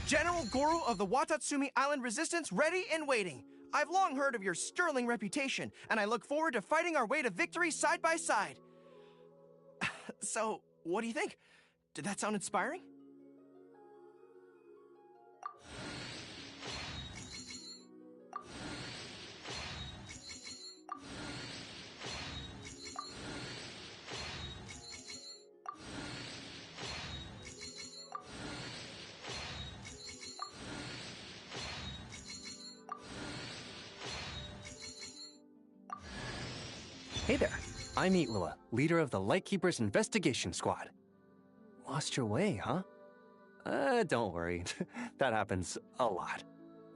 General Goro of the Watatsumi Island Resistance ready and waiting. I've long heard of your sterling reputation, and I look forward to fighting our way to victory side by side. So, what do you think? Did that sound inspiring? Hey there, I'm Lua, leader of the Lightkeeper's Investigation Squad. Lost your way, huh? Don't worry, that happens a lot.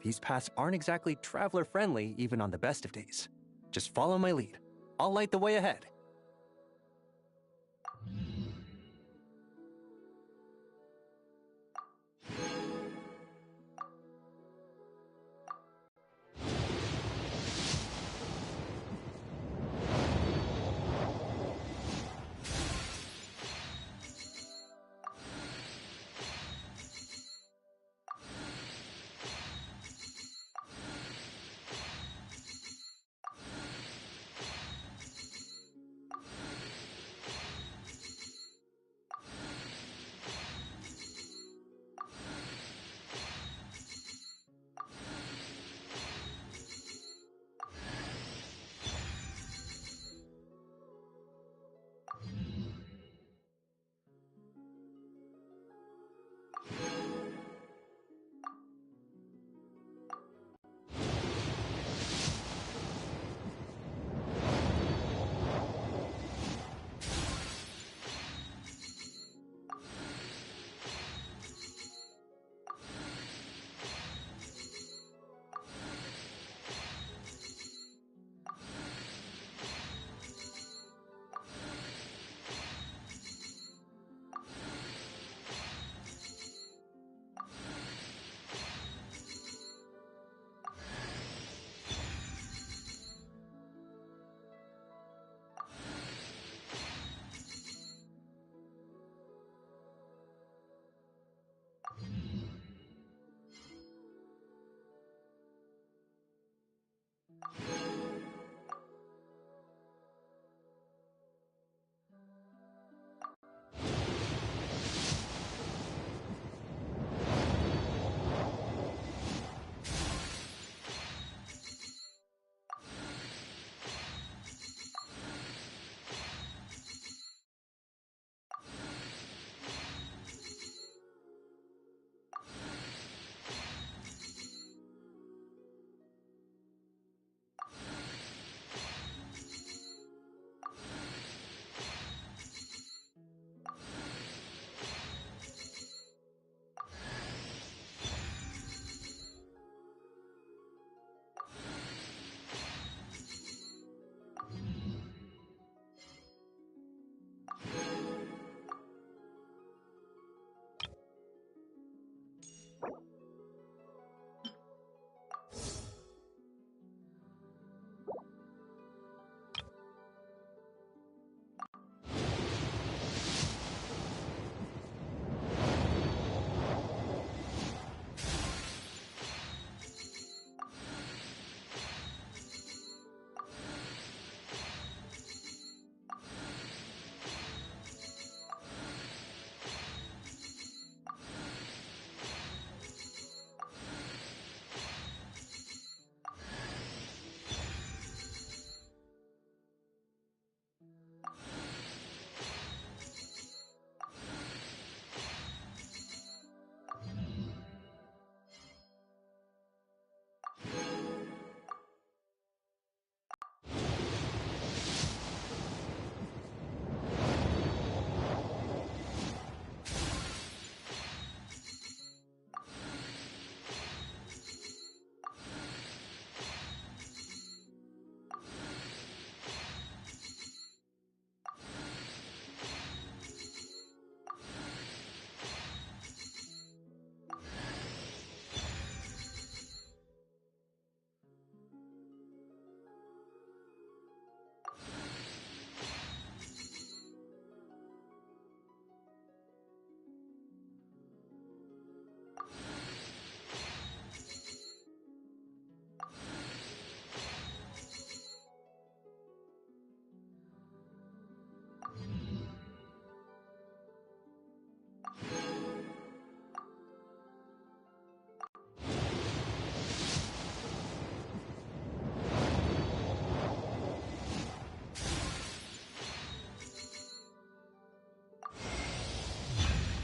These paths aren't exactly traveler-friendly even on the best of days. Just follow my lead. I'll light the way ahead.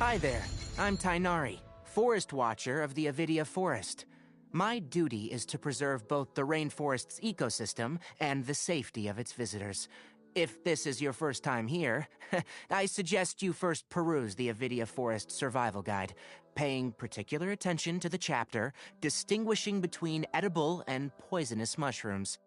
Hi there, I'm Tainari, Forest Watcher of the Avidia Forest. My duty is to preserve both the rainforest's ecosystem and the safety of its visitors. If this is your first time here, I suggest you first peruse the Avidia Forest Survival Guide, paying particular attention to the chapter distinguishing between edible and poisonous mushrooms.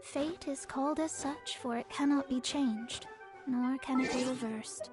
Fate is called as such, for it cannot be changed, nor can it be reversed.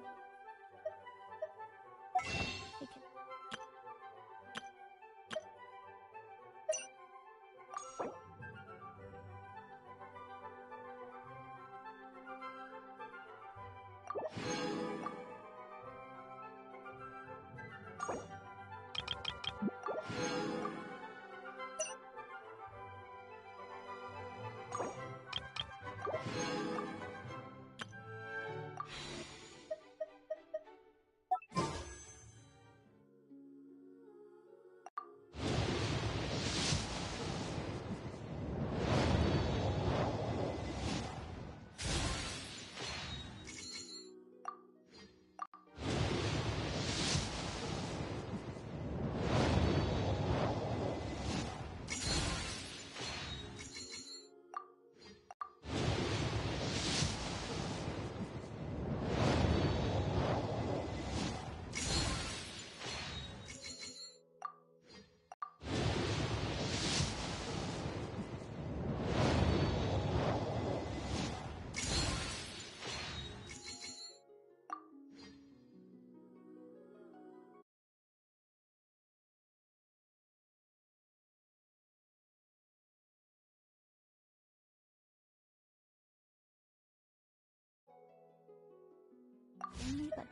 Only but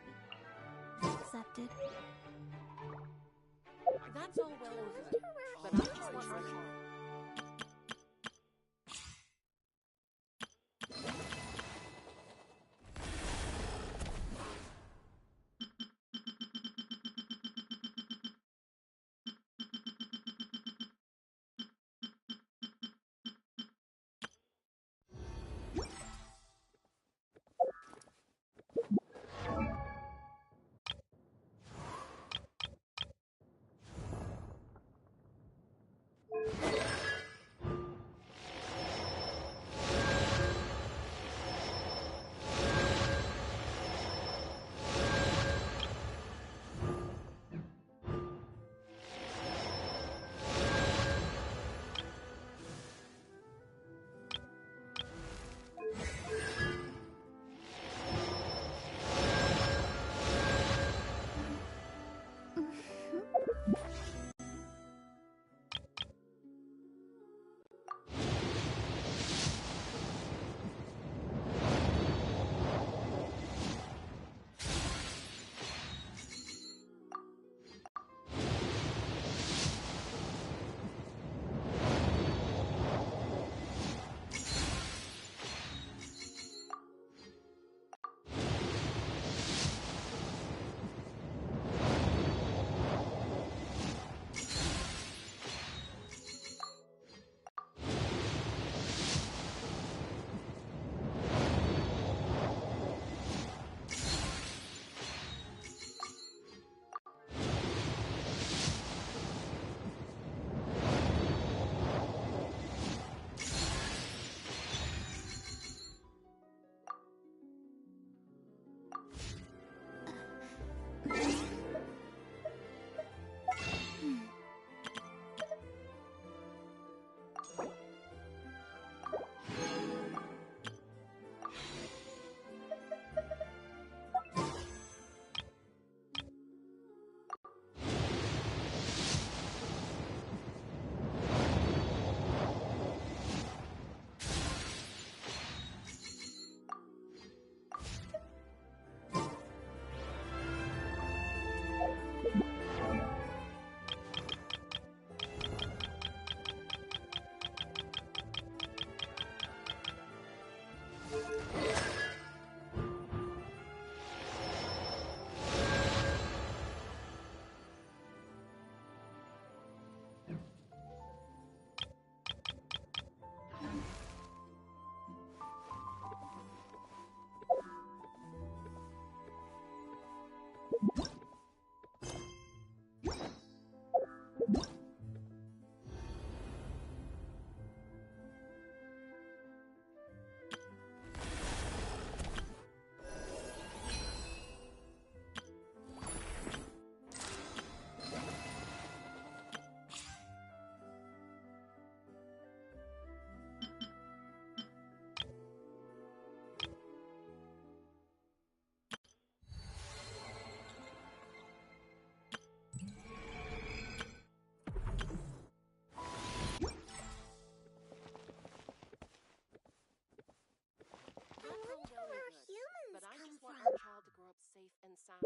accepted. That's all well and good, but I just want my child. But I just want our child to grow up safe and sound.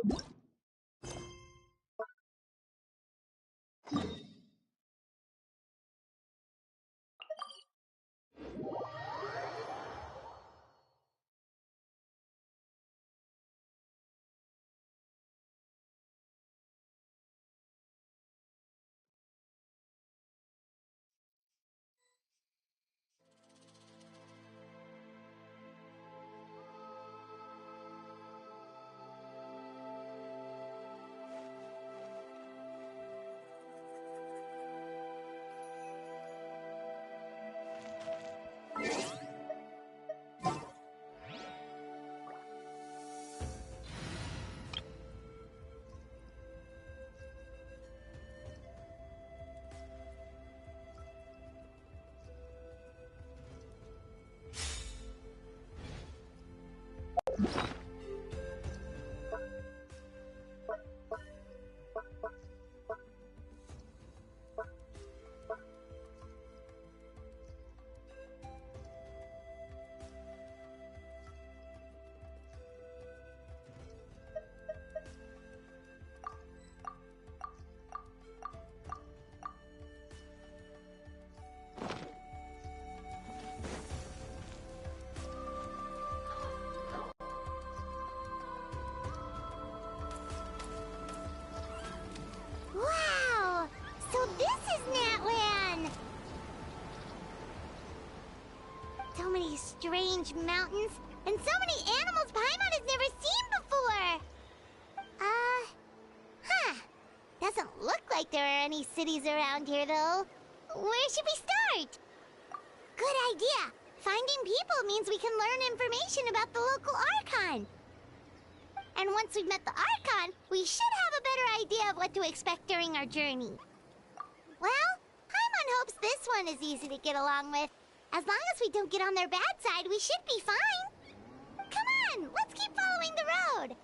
Wow! So this is Natlan! So many strange mountains, and so many animals Paimon has never seen before! Doesn't look like there are any cities around here, though. Where should we start? Good idea! Finding people means we can learn information about the local Archon. And once we've met the Archon, we should have a better idea of what to expect during our journey. Well, Paimon hopes this one is easy to get along with. As long as we don't get on their bad side, we should be fine. Come on, let's keep following the road.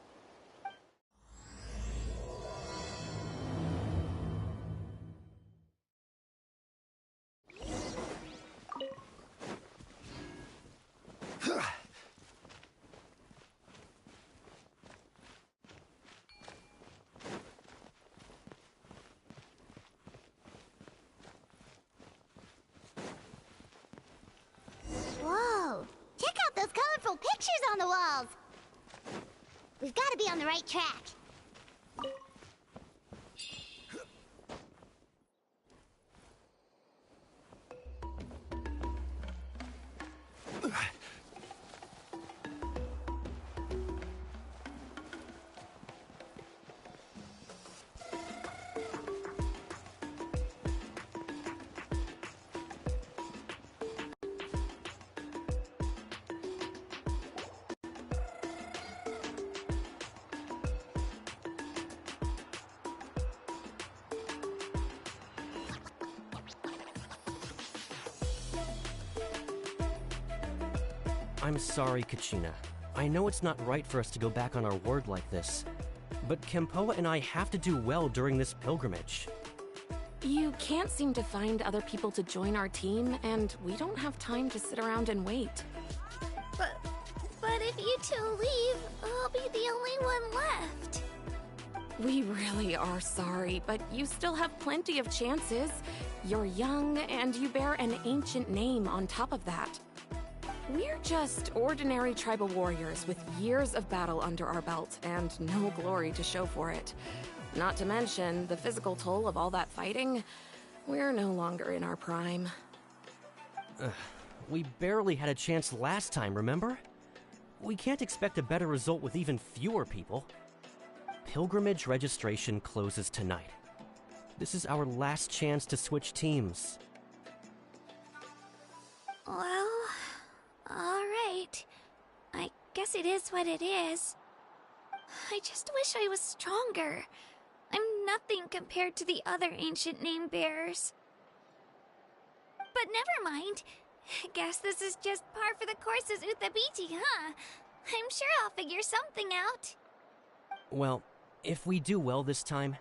Whoa! Check out those colorful pictures on the walls! We've got to be on the right track. I'm sorry, Kachina. I know it's not right for us to go back on our word like this, but Kempoa and I have to do well during this pilgrimage. You can't seem to find other people to join our team, and we don't have time to sit around and wait. But if you two leave, I'll be the only one left. We really are sorry, but you still have plenty of chances. You're young, and you bear an ancient name on top of that. We're just ordinary tribal warriors with years of battle under our belt and no glory to show for it. Not to mention the physical toll of all that fighting. We're no longer in our prime. We barely had a chance last time, remember? We can't expect a better result with even fewer people. Pilgrimage registration closes tonight. This is our last chance to switch teams. Well, alright. I guess it is what it is. I just wish I was stronger. I'm nothing compared to the other ancient name bearers. But never mind. Guess this is just par for the course as Uthabiti, huh? I'm sure I'll figure something out. Well, if we do well this time,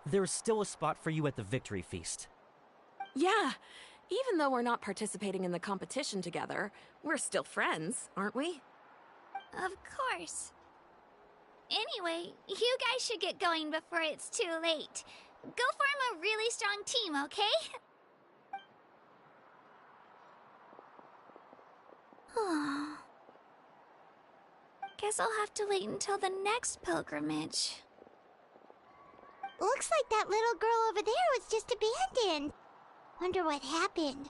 there's still a spot for you at the Victory Feast. Yeah, even though we're not participating in the competition together, we're still friends, aren't we? Of course. Anyway, you guys should get going before it's too late. Go form a really strong team, okay? Guess I'll have to wait until the next pilgrimage. Looks like that little girl over there was just abandoned. Wonder what happened.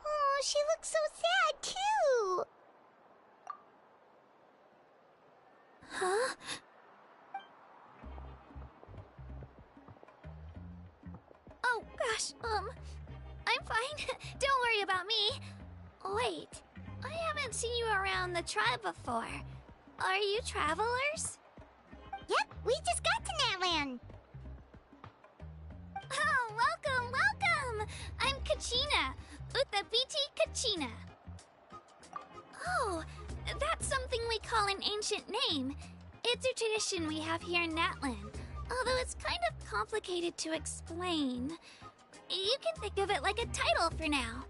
Oh, she looks so sad, too. Huh? Oh, gosh, I'm fine. Don't worry about me. Wait, I haven't seen you around the tribe before. Are you travelers? Yep, we just got to Natlan. Oh, welcome, welcome! I'm Kachina, Uthabiti Kachina. Oh, that's something we call an ancient name. It's a tradition we have here in Natlan, although it's kind of complicated to explain. You can think of it like a title for now.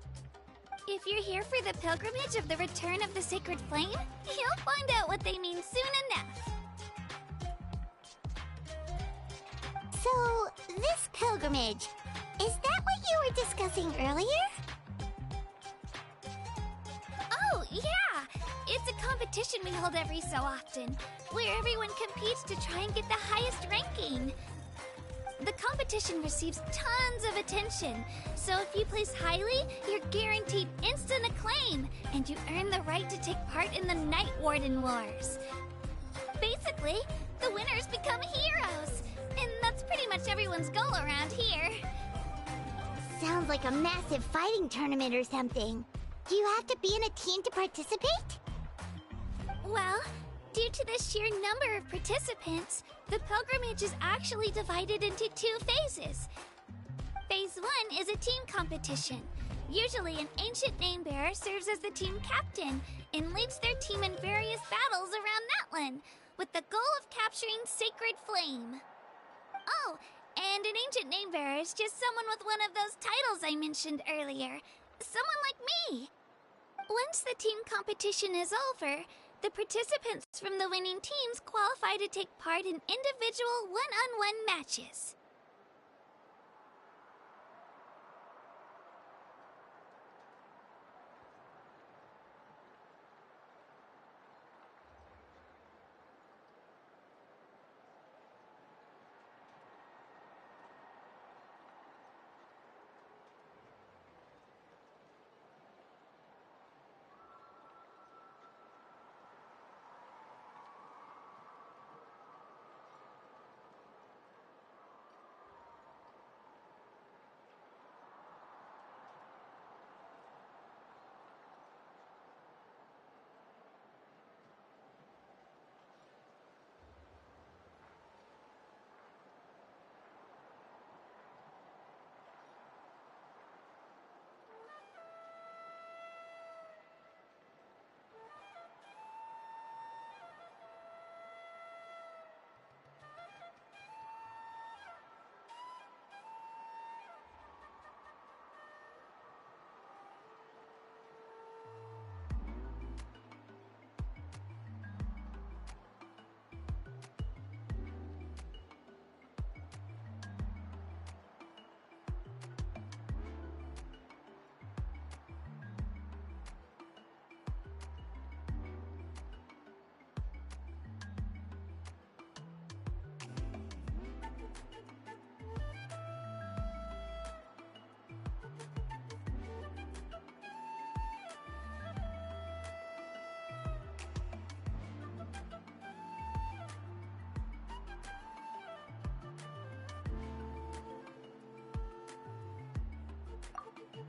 If you're here for the pilgrimage of the return of the sacred flame, you'll find out what they mean soon enough. So, this pilgrimage, is that what you were discussing earlier? Oh, yeah! It's a competition we hold every so often, where everyone competes to try and get the highest ranking. The competition receives tons of attention, so if you place highly, you're guaranteed instant acclaim, and you earn the right to take part in the Night Warden Wars. Basically, the winners become heroes, and that's pretty much everyone's goal around here. Sounds like a massive fighting tournament or something. Do you have to be in a team to participate? Well, due to the sheer number of participants, the pilgrimage is actually divided into 2 phases. Phase 1 is a team competition. Usually an ancient name bearer serves as the team captain and leads their team in various battles around Natlan, with the goal of capturing Sacred Flame. Oh, and an ancient name bearer is just someone with one of those titles I mentioned earlier. Someone like me. Once the team competition is over, the participants from the winning teams qualify to take part in individual one-on-one matches.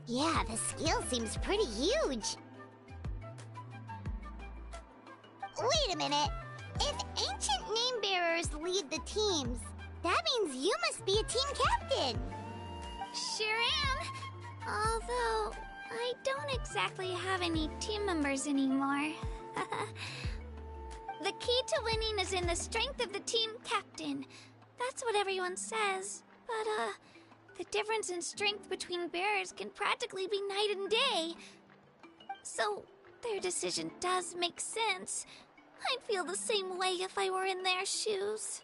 Yeah, the scale seems pretty huge. Wait a minute. If ancient name bearers lead the teams, that means you must be a team captain. Sure am. Although, I don't exactly have any team members anymore. The key to winning is in the strength of the team captain. That's what everyone says. But, the difference in strength between bearers can practically be night and day. So, their decision does make sense. I'd feel the same way if I were in their shoes.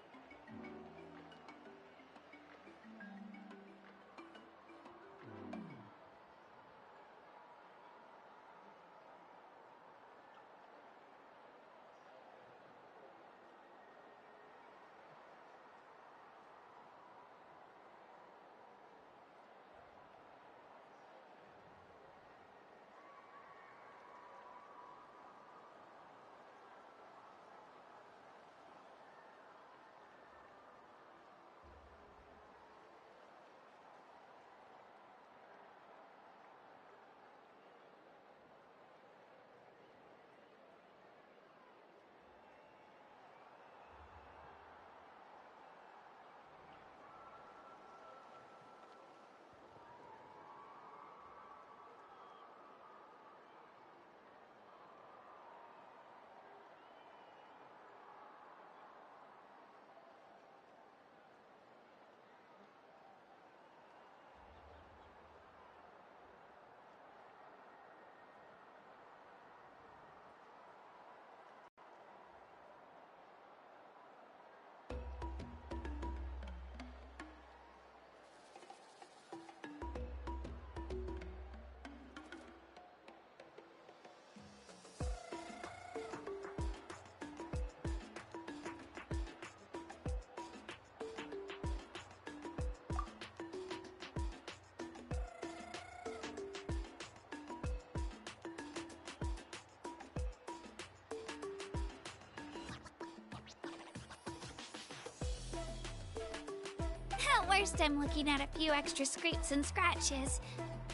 At worst, I'm looking at a few extra scrapes and scratches.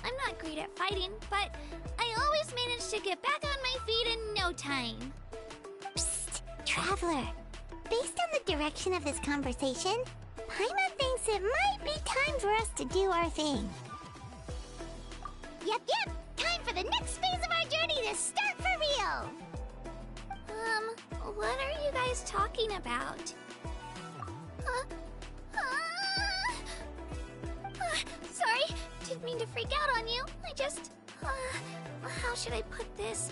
I'm not great at fighting, but I always manage to get back on my feet in no time. Psst, Traveler. Based on the direction of this conversation, Paimon thinks it might be time for us to do our thing. Yep, time for the next phase of our journey to start for real! What are you guys talking about? Sorry, didn't mean to freak out on you. I just... how should I put this?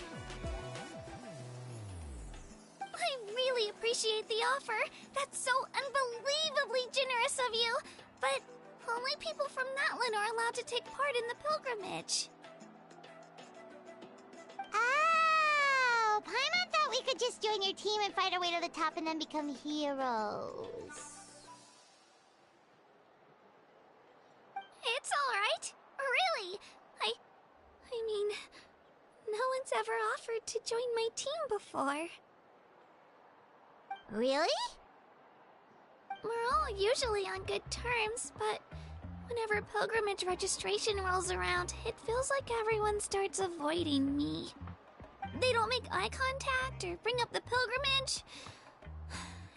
I really appreciate the offer. That's so unbelievably generous of you. But only people from Natlan are allowed to take part in the pilgrimage. Oh, Paimon thought we could just join your team and fight our way to the top and then become heroes. It's alright. Really. I mean, no one's ever offered to join my team before. Really? We're all usually on good terms, but whenever pilgrimage registration rolls around, it feels like everyone starts avoiding me. They don't make eye contact or bring up the pilgrimage.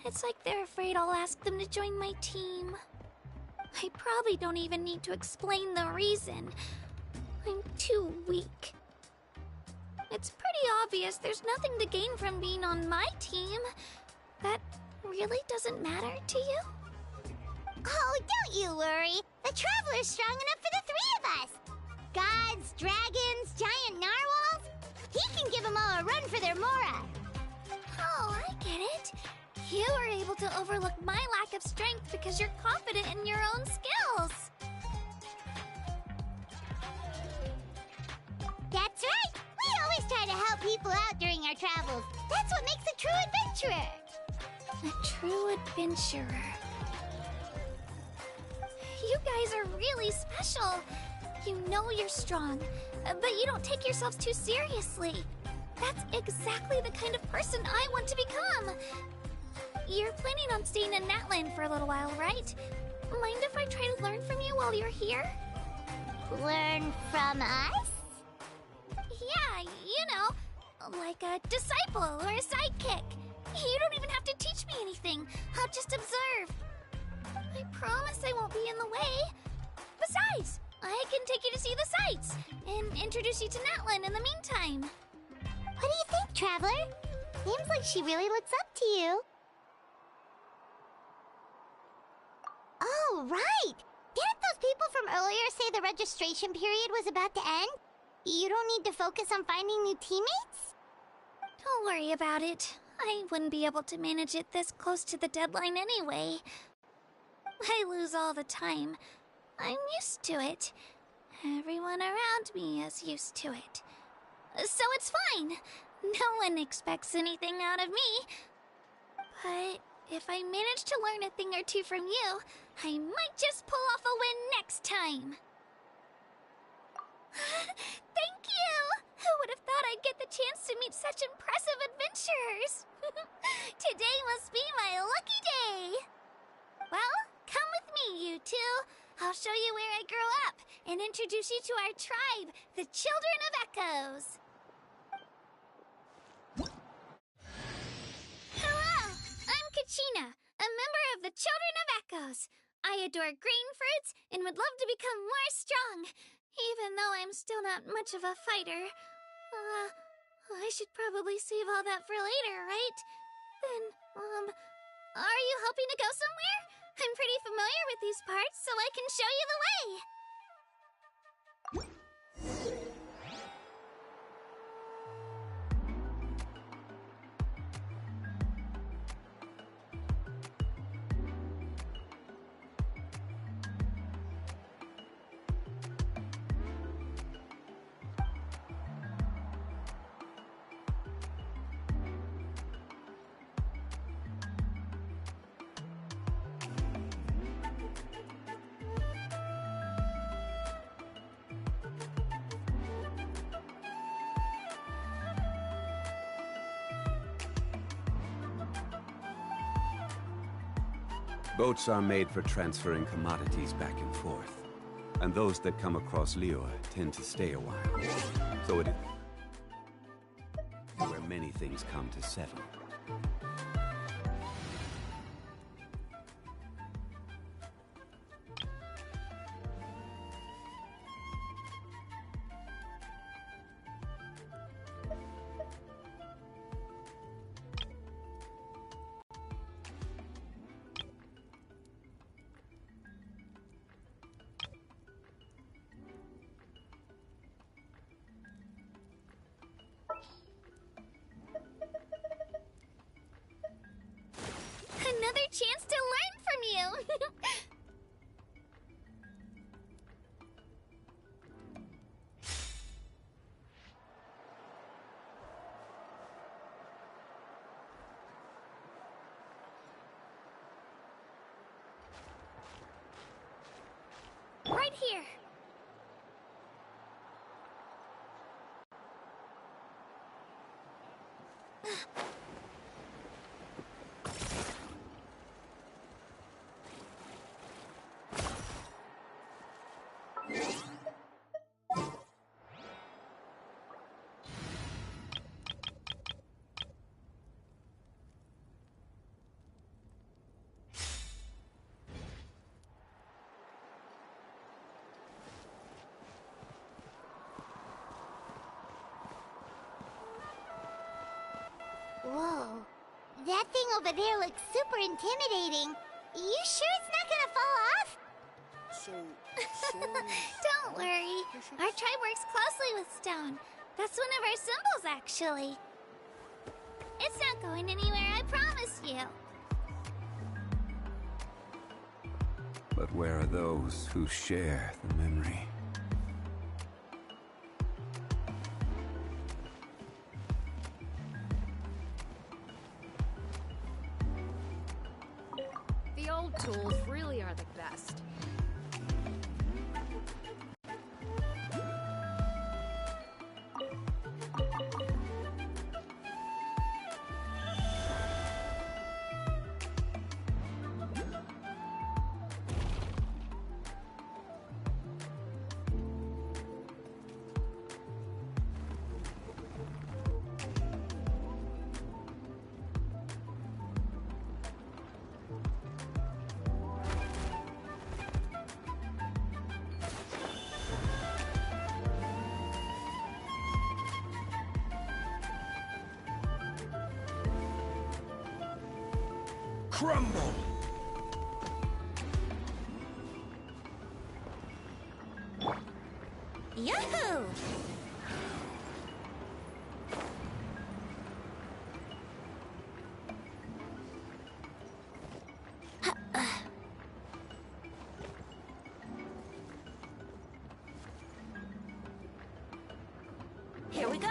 It's like they're afraid I'll ask them to join my team. I probably don't even need to explain the reason. I'm too weak. It's pretty obvious there's nothing to gain from being on my team. That really doesn't matter to you? Oh, don't you worry. The Traveler's strong enough for the three of us. Gods, dragons, giant narwhals. He can give them all a run for their Mora. Oh, I get it. You were able to overlook my lack of strength because you're confident in your own skills. That's right. We always try to help people out during our travels. That's what makes a true adventurer. A true adventurer. You guys are really special. You know you're strong, but you don't take yourselves too seriously. That's exactly the kind of person I want to become. You're planning on staying in Natlan for a little while, right? Mind if I try to learn from you while you're here? Learn from us? Yeah, you know, like a disciple or a sidekick. You don't even have to teach me anything. I'll just observe. I promise I won't be in the way. Besides, I can take you to see the sights and introduce you to Natlin in the meantime. What do you think, Traveler? Seems like she really looks up to you. Oh, right! Didn't those people from earlier say the registration period was about to end? You don't need to focus on finding new teammates? Don't worry about it. I wouldn't be able to manage it this close to the deadline anyway. I lose all the time. I'm used to it. Everyone around me is used to it. So it's fine. No one expects anything out of me. But if I manage to learn a thing or two from you, I might just pull off a win next time. Thank you! Who would have thought I'd get the chance to meet such impressive adventurers? Today must be my lucky day! Well, come with me, you two. I'll show you where I grew up and introduce you to our tribe, the Children of Echoes. Hello! I'm Kachina, a member of the Children of Echoes. I adore green fruits and would love to become more strong, even though I'm still not much of a fighter. I should probably save all that for later, right? Then, are you hoping to go somewhere? I'm pretty familiar with these parts, so I can show you the way. Boats are made for transferring commodities back and forth, and those that come across Liyue tend to stay a while. So it is where many things come to settle. Another chance to learn from you! Right here! Whoa. That thing over there looks super intimidating. You sure it's not gonna fall off? Don't worry. Our tribe works closely with stone. That's one of our symbols, actually. It's not going anywhere, I promise you. But where are those who share the memory? The old tools really are the best. crumble! Yahoo! Here we go.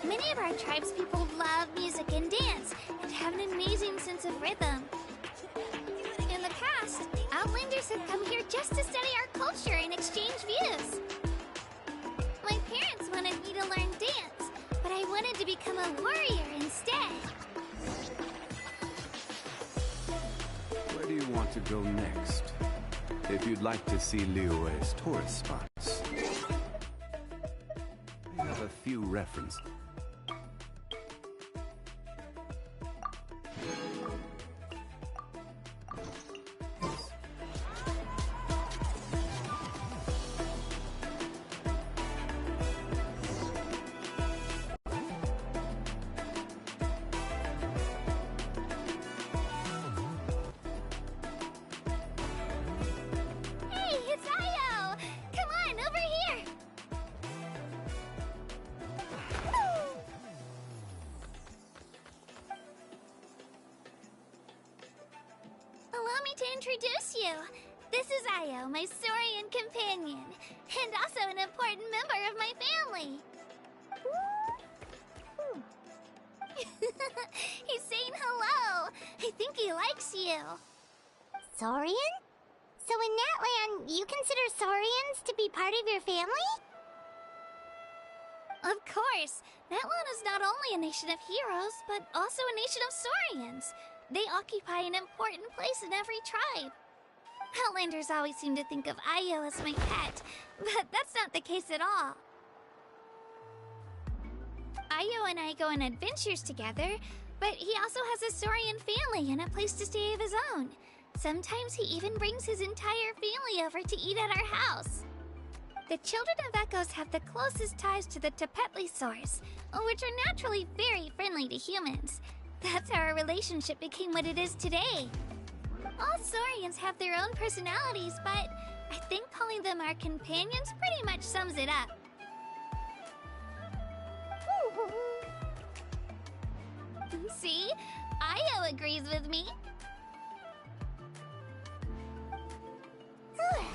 Many of our tribespeople love music and dance, and have an amazing sense of rhythm. In the past, Outlanders have come here just to study our culture and exchange views. My parents wanted me to learn dance, but I wanted to become a warrior instead. Where do you want to go next? If you'd like to see Liyue's tourist spots, I have a few references. Introduce you. This is Io, my Saurian companion, and also an important member of my family. He's saying hello. I think he likes you. Saurian? So in that land, you consider Saurians to be part of your family? Of course. That land is not only a nation of heroes, but also a nation of Saurians. They occupy an important place in every tribe. Outlanders always seem to think of Io as my pet, but that's not the case at all. Io and I go on adventures together, but he also has a Saurian family and a place to stay of his own. Sometimes he even brings his entire family over to eat at our house. The children of Echoes have the closest ties to the Tepetlisaurs, which are naturally very friendly to humans. That's how our relationship became what it is today. All Saurians have their own personalities, but I think calling them our companions pretty much sums it up. See? Io agrees with me. Oh!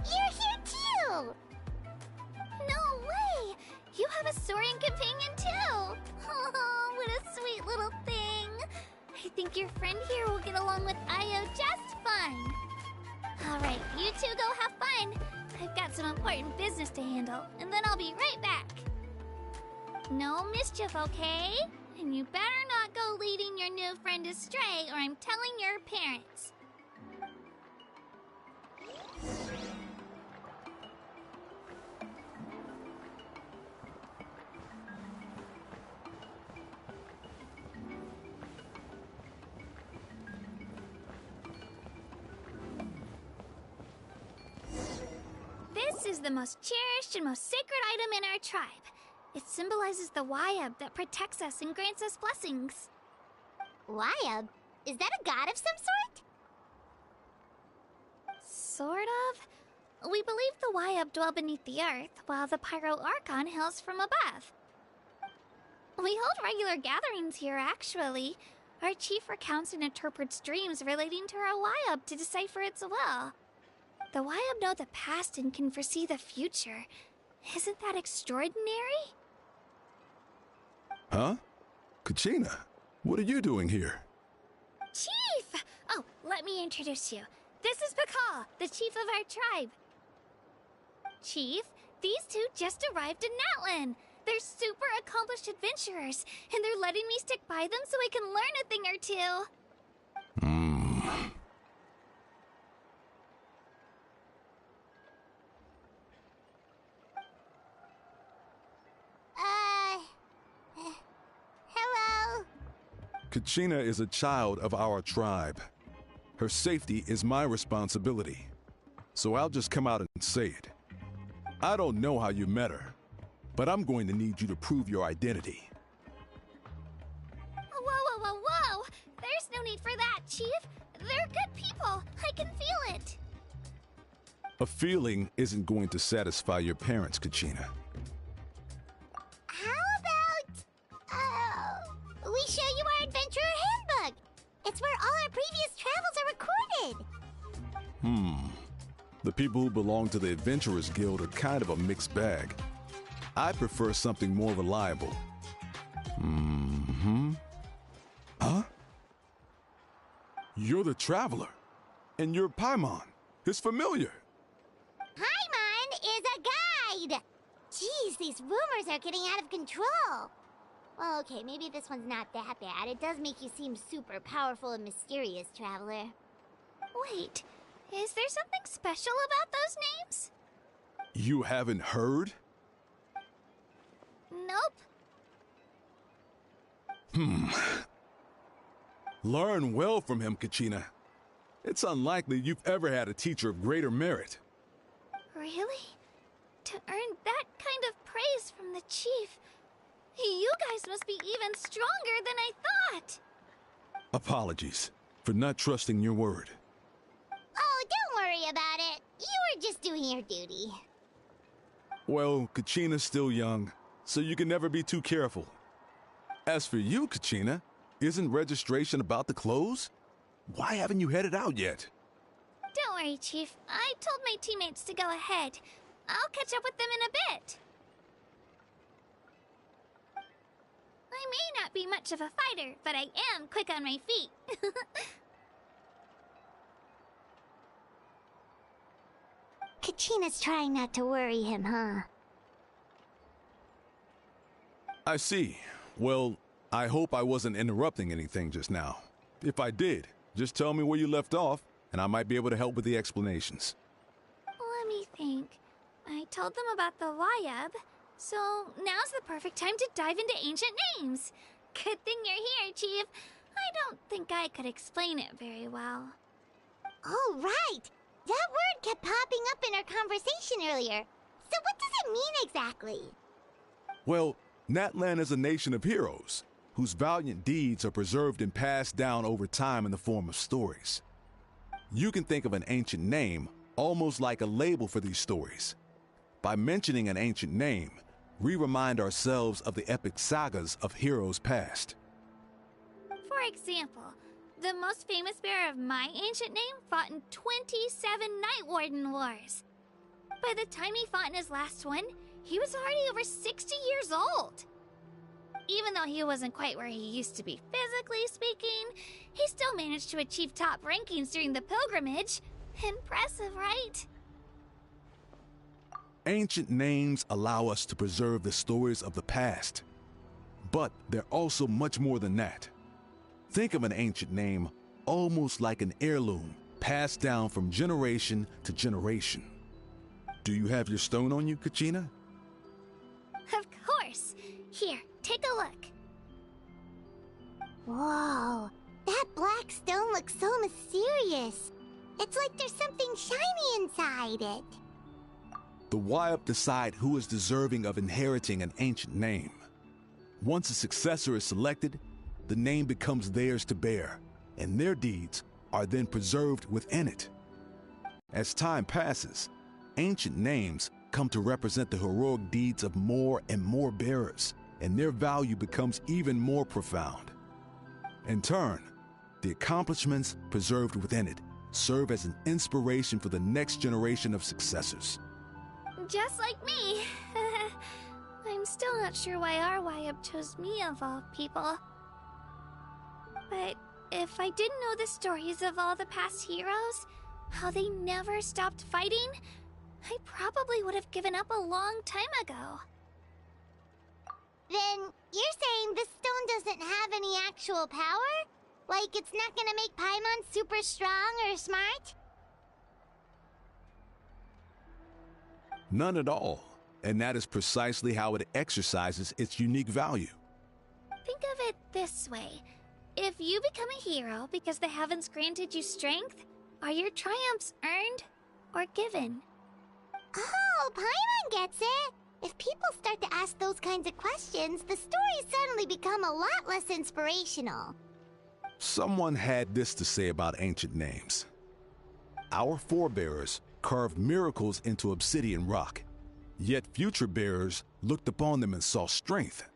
You're here too! No way! You have a Saurian companion too! Oh, what a sweet little thing! I think your friend here will get along with Io just fine. Alright, you two go have fun. I've got some important business to handle, and then I'll be right back. No mischief, okay? And you better not go leading your new friend astray, or I'm telling your parents. This is the most cherished and most sacred item in our tribe. It symbolizes the Wayab that protects us and grants us blessings. Wayab? Is that a god of some sort? Sort of. We believe the Wyub dwell beneath the earth, while the Pyro Archon hails from above. We hold regular gatherings here, actually. Our chief recounts and interprets dreams relating to our Wyub to decipher its will. The Wyub know the past and can foresee the future. Isn't that extraordinary? Huh? Kachina, what are you doing here? Chief! Oh, let me introduce you. This is Pakal, the chief of our tribe. Chief, these two just arrived in Natlan. They're super accomplished adventurers, and they're letting me stick by them so I can learn a thing or two. Hello? Kachina is a child of our tribe. Her safety is my responsibility. So I'll just come out and say it. I don't know how you met her, but I'm going to need you to prove your identity. Whoa. There's no need for that, Chief. They're good people. I can feel it. A feeling isn't going to satisfy your parents, Kachina. How about, we show you our adventurer handbook? It's where all our previous travels are recorded. The people who belong to the Adventurers Guild are kind of a mixed bag. I prefer something more reliable. Huh? You're the Traveler. And you're Paimon, his familiar. Paimon is a guide! Jeez, these rumors are getting out of control. Well, okay, maybe this one's not that bad. It does make you seem super powerful and mysterious, Traveler. Wait, is there something special about those names? You haven't heard? Nope. Learn well from him, Kachina. It's unlikely you've ever had a teacher of greater merit. Really? To earn that kind of praise from the chief, you guys must be even stronger than I thought. Apologies for not trusting your word. Oh, don't worry about it. You were just doing your duty. Well, Kachina's still young, so you can never be too careful. As for you, Kachina, isn't registration about to close? Why haven't you headed out yet? Don't worry, Chief. I told my teammates to go ahead. I'll catch up with them in a bit. I may not be much of a fighter, but I am quick on my feet. Kachina's trying not to worry him, huh? I see. Well, I hope I wasn't interrupting anything just now. If I did, just tell me where you left off, and I might be able to help with the explanations. Let me think. I told them about the Wyub, so now's the perfect time to dive into ancient names. Good thing you're here, Chief. I don't think I could explain it very well. Oh, right! That word kept popping up in our conversation earlier. So what does it mean exactly? Well, Natlan is a nation of heroes, whose valiant deeds are preserved and passed down over time in the form of stories. You can think of an ancient name almost like a label for these stories. By mentioning an ancient name, we remind ourselves of the epic sagas of heroes past. For example, the most famous bearer of my ancient name fought in 27 Night Warden wars. By the time he fought in his last one, he was already over 60 years old. Even though he wasn't quite where he used to be physically speaking, he still managed to achieve top rankings during the pilgrimage. Impressive, right? Ancient names allow us to preserve the stories of the past. But they're also much more than that. Think of an ancient name almost like an heirloom passed down from generation to generation. Do you have your stone on you, Kachina? Of course. Here, take a look. Whoa, that black stone looks so mysterious. It's like there's something shiny inside it. The Wyub decide who is deserving of inheriting an ancient name. Once a successor is selected, the name becomes theirs to bear, and their deeds are then preserved within it. As time passes, ancient names come to represent the heroic deeds of more and more bearers, and their value becomes even more profound. In turn, the accomplishments preserved within it serve as an inspiration for the next generation of successors. Just like me. I'm still not sure why our YUB chose me of all people. But if I didn't know the stories of all the past heroes, how they never stopped fighting, I probably would have given up a long time ago. Then you're saying this stone doesn't have any actual power? Like it's not gonna make Paimon super strong or smart? None at all. And that is precisely how it exercises its unique value. Think of it this way. If you become a hero because the heavens granted you strength, are your triumphs earned or given? Oh, Paimon gets it! If people start to ask those kinds of questions, the stories suddenly become a lot less inspirational. Someone had this to say about ancient names. Our forebears carved miracles into obsidian rock, yet future bearers looked upon them and saw strength.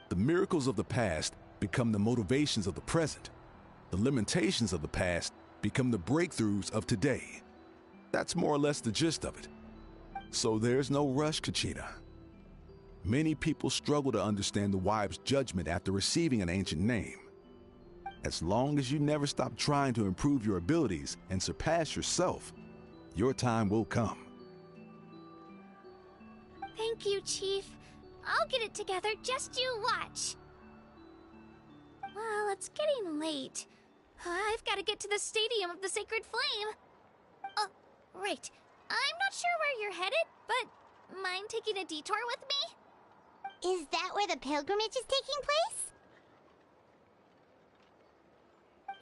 The miracles of the past become the motivations of the present. The limitations of the past become the breakthroughs of today. That's more or less the gist of it. So there's no rush, Kachina. Many people struggle to understand the wives' judgment after receiving an ancient name. As long as you never stop trying to improve your abilities and surpass yourself, your time will come. Thank you, Chief. I'll get it together, just you watch. Well, it's getting late. I've got to get to the Stadium of the Sacred Flame. Oh, right. I'm not sure where you're headed, but mind taking a detour with me? Is that where the pilgrimage is taking place?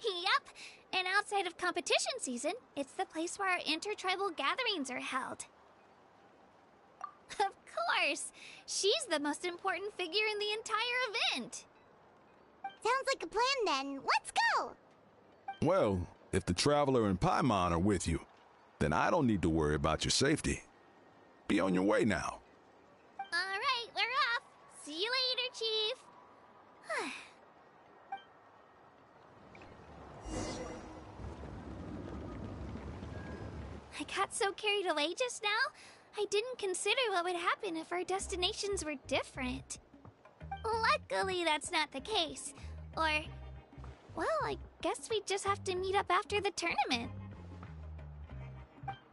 Yep, and outside of competition season, it's the place where our intertribal gatherings are held. Of course! She's the most important figure in the entire event! Sounds like a plan then. Let's go! Well, if the Traveler and Paimon are with you, then I don't need to worry about your safety. Be on your way now. Alright, we're off! See you later, Chief! I got so carried away just now, I didn't consider what would happen if our destinations were different. Luckily, that's not the case. Or, well, I guess we just have to meet up after the tournament.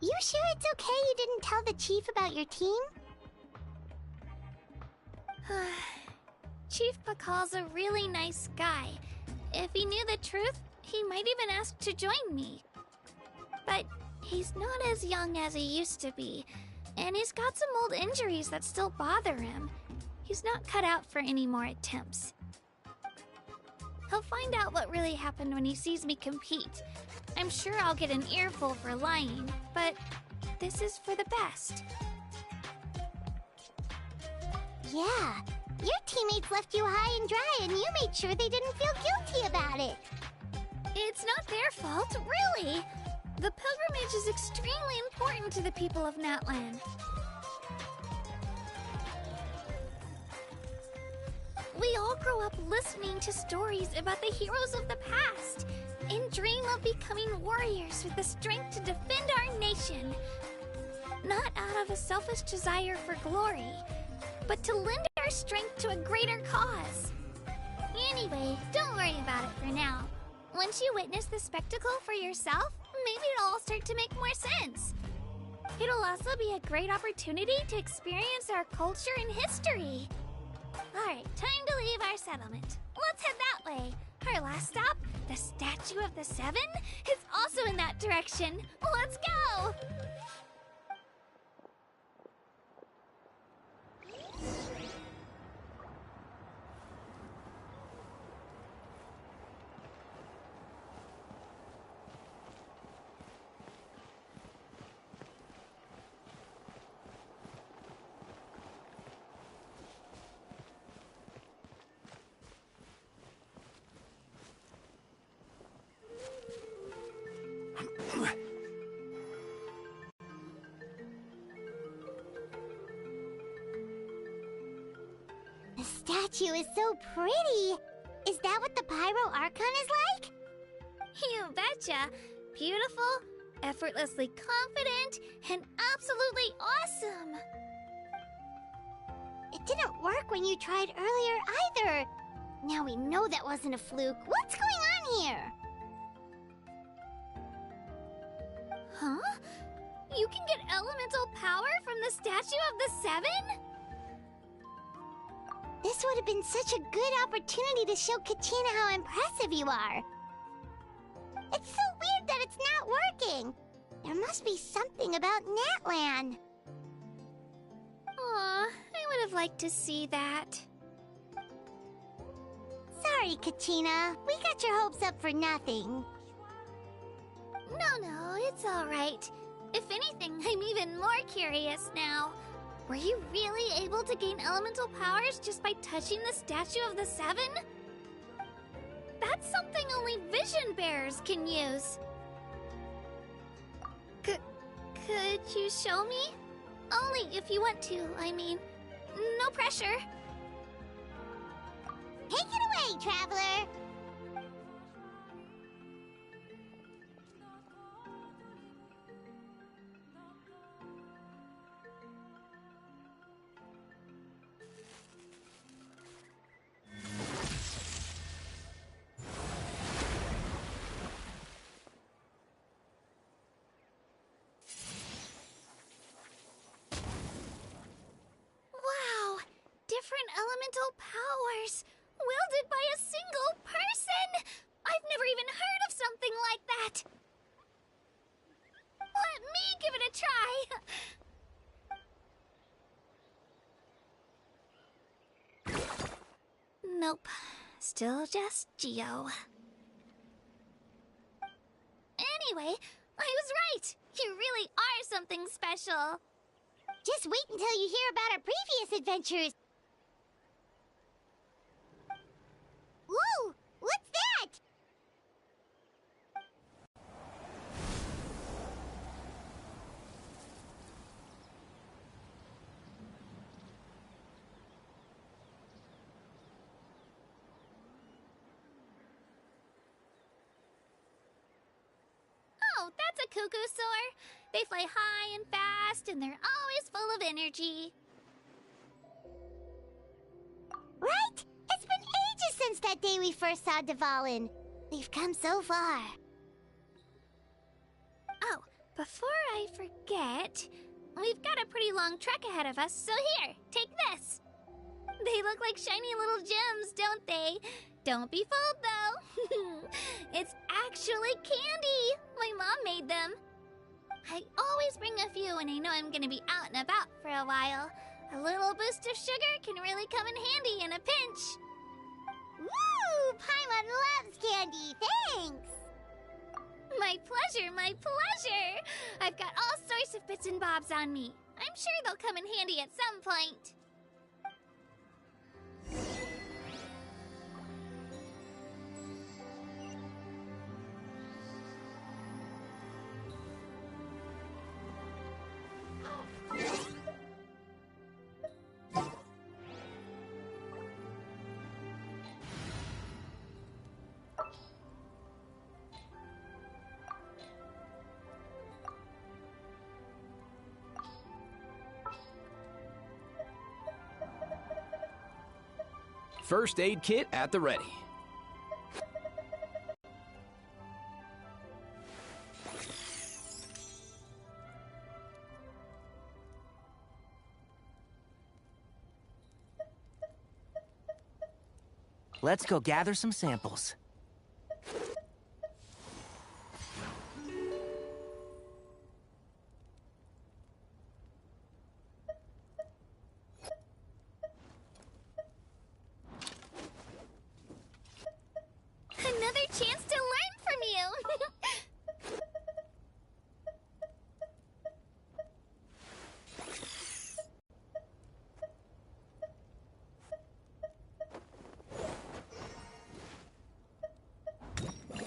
You sure it's okay you didn't tell the chief about your team? Chief Pakal's a really nice guy. If he knew the truth, he might even ask to join me. But he's not as young as he used to be, and he's got some old injuries that still bother him. He's not cut out for any more attempts. He'll find out what really happened when he sees me compete. I'm sure I'll get an earful for lying, but this is for the best. Yeah, your teammates left you high and dry and you made sure they didn't feel guilty about it. It's not their fault, really. The pilgrimage is extremely important to the people of Natlan. We all grow up listening to stories about the heroes of the past and dream of becoming warriors with the strength to defend our nation. Not out of a selfish desire for glory, but to lend our strength to a greater cause. Anyway, don't worry about it for now. Once you witness the spectacle for yourself, maybe it'll all start to make more sense. It'll also be a great opportunity to experience our culture and history. Alright, time to leave our settlement. Let's head that way. Our last stop, the Statue of the Seven, is also in that direction. Let's go! statue is so pretty. Is that what the Pyro Archon is like? You betcha. Beautiful, effortlessly confident, and absolutely awesome. It didn't work when you tried earlier either. Now we know that wasn't a fluke. What's going on here? Huh? You can get elemental power from the Statue of the Seven? This would have been such a good opportunity to show Kachina how impressive you are. It's so weird that it's not working. There must be something about Natlan. Aw, I would have liked to see that. Sorry, Kachina. We got your hopes up for nothing. No, it's alright. If anything, I'm even more curious now. Were you really able to gain elemental powers just by touching the Statue of the Seven? That's something only vision bearers can use. Could you show me? Only if you want to, I mean. No pressure. Take it away, Traveler! Wow! Different elemental powers! Wielded by a single person! I've never even heard of something like that! Let me give it a try! Nope. Still just Geo. Anyway, I was right! You really are something special! Just wait until you hear about our previous adventures. Whoa! What's that? Oh, that's a cuckoo soar. They fly high and fast, and they're always full of energy. Right? It's been ages since that day we first saw Dvalin. We've come so far. Oh, before I forget, we've got a pretty long trek ahead of us, so here, take this. They look like shiny little gems, don't they? Don't be fooled, though. It's actually candy. My mom made them. I always bring a few when I know I'm gonna be out and about for a while. A little boost of sugar can really come in handy in a pinch. Woo! Paimon loves candy. Thanks! My pleasure, my pleasure! I've got all sorts of bits and bobs on me. I'm sure they'll come in handy at some point. First aid kit at the ready. Let's go gather some samples. Another chance to learn from you!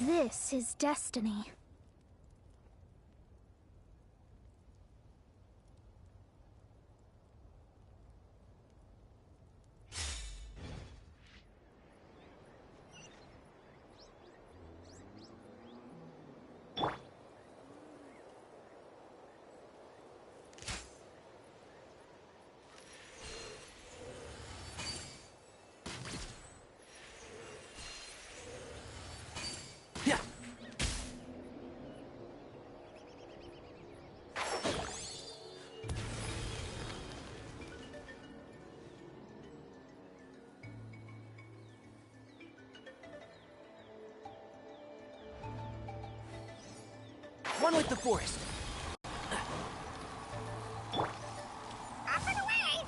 This is destiny. One with the forest. Up and away!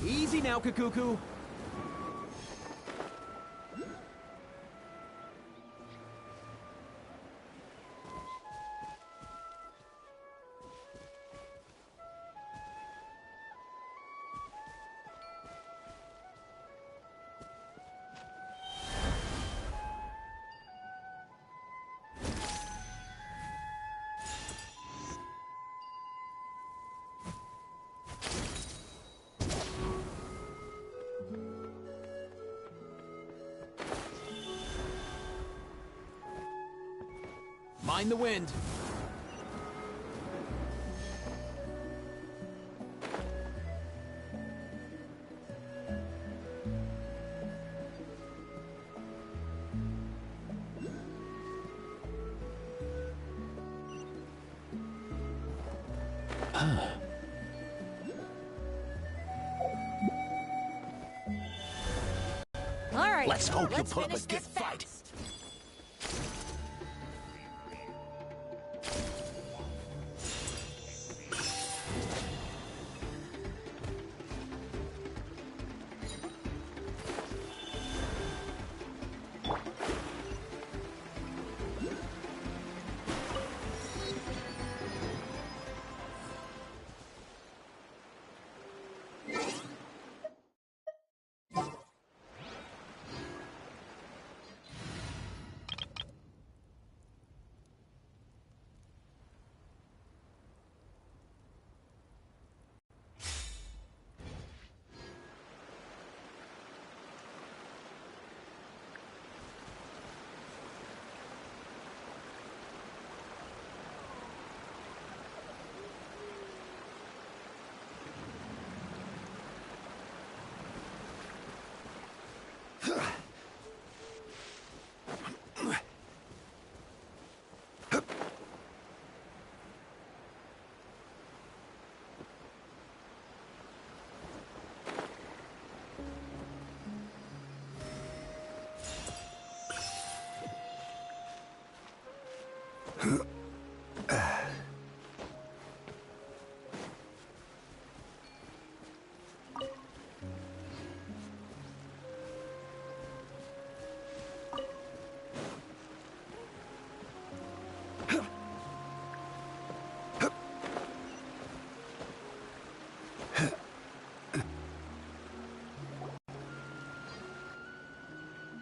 Easy now, Kakuku. Mind the wind. All right. Let's hope you let's put up a finish good this fight. fast.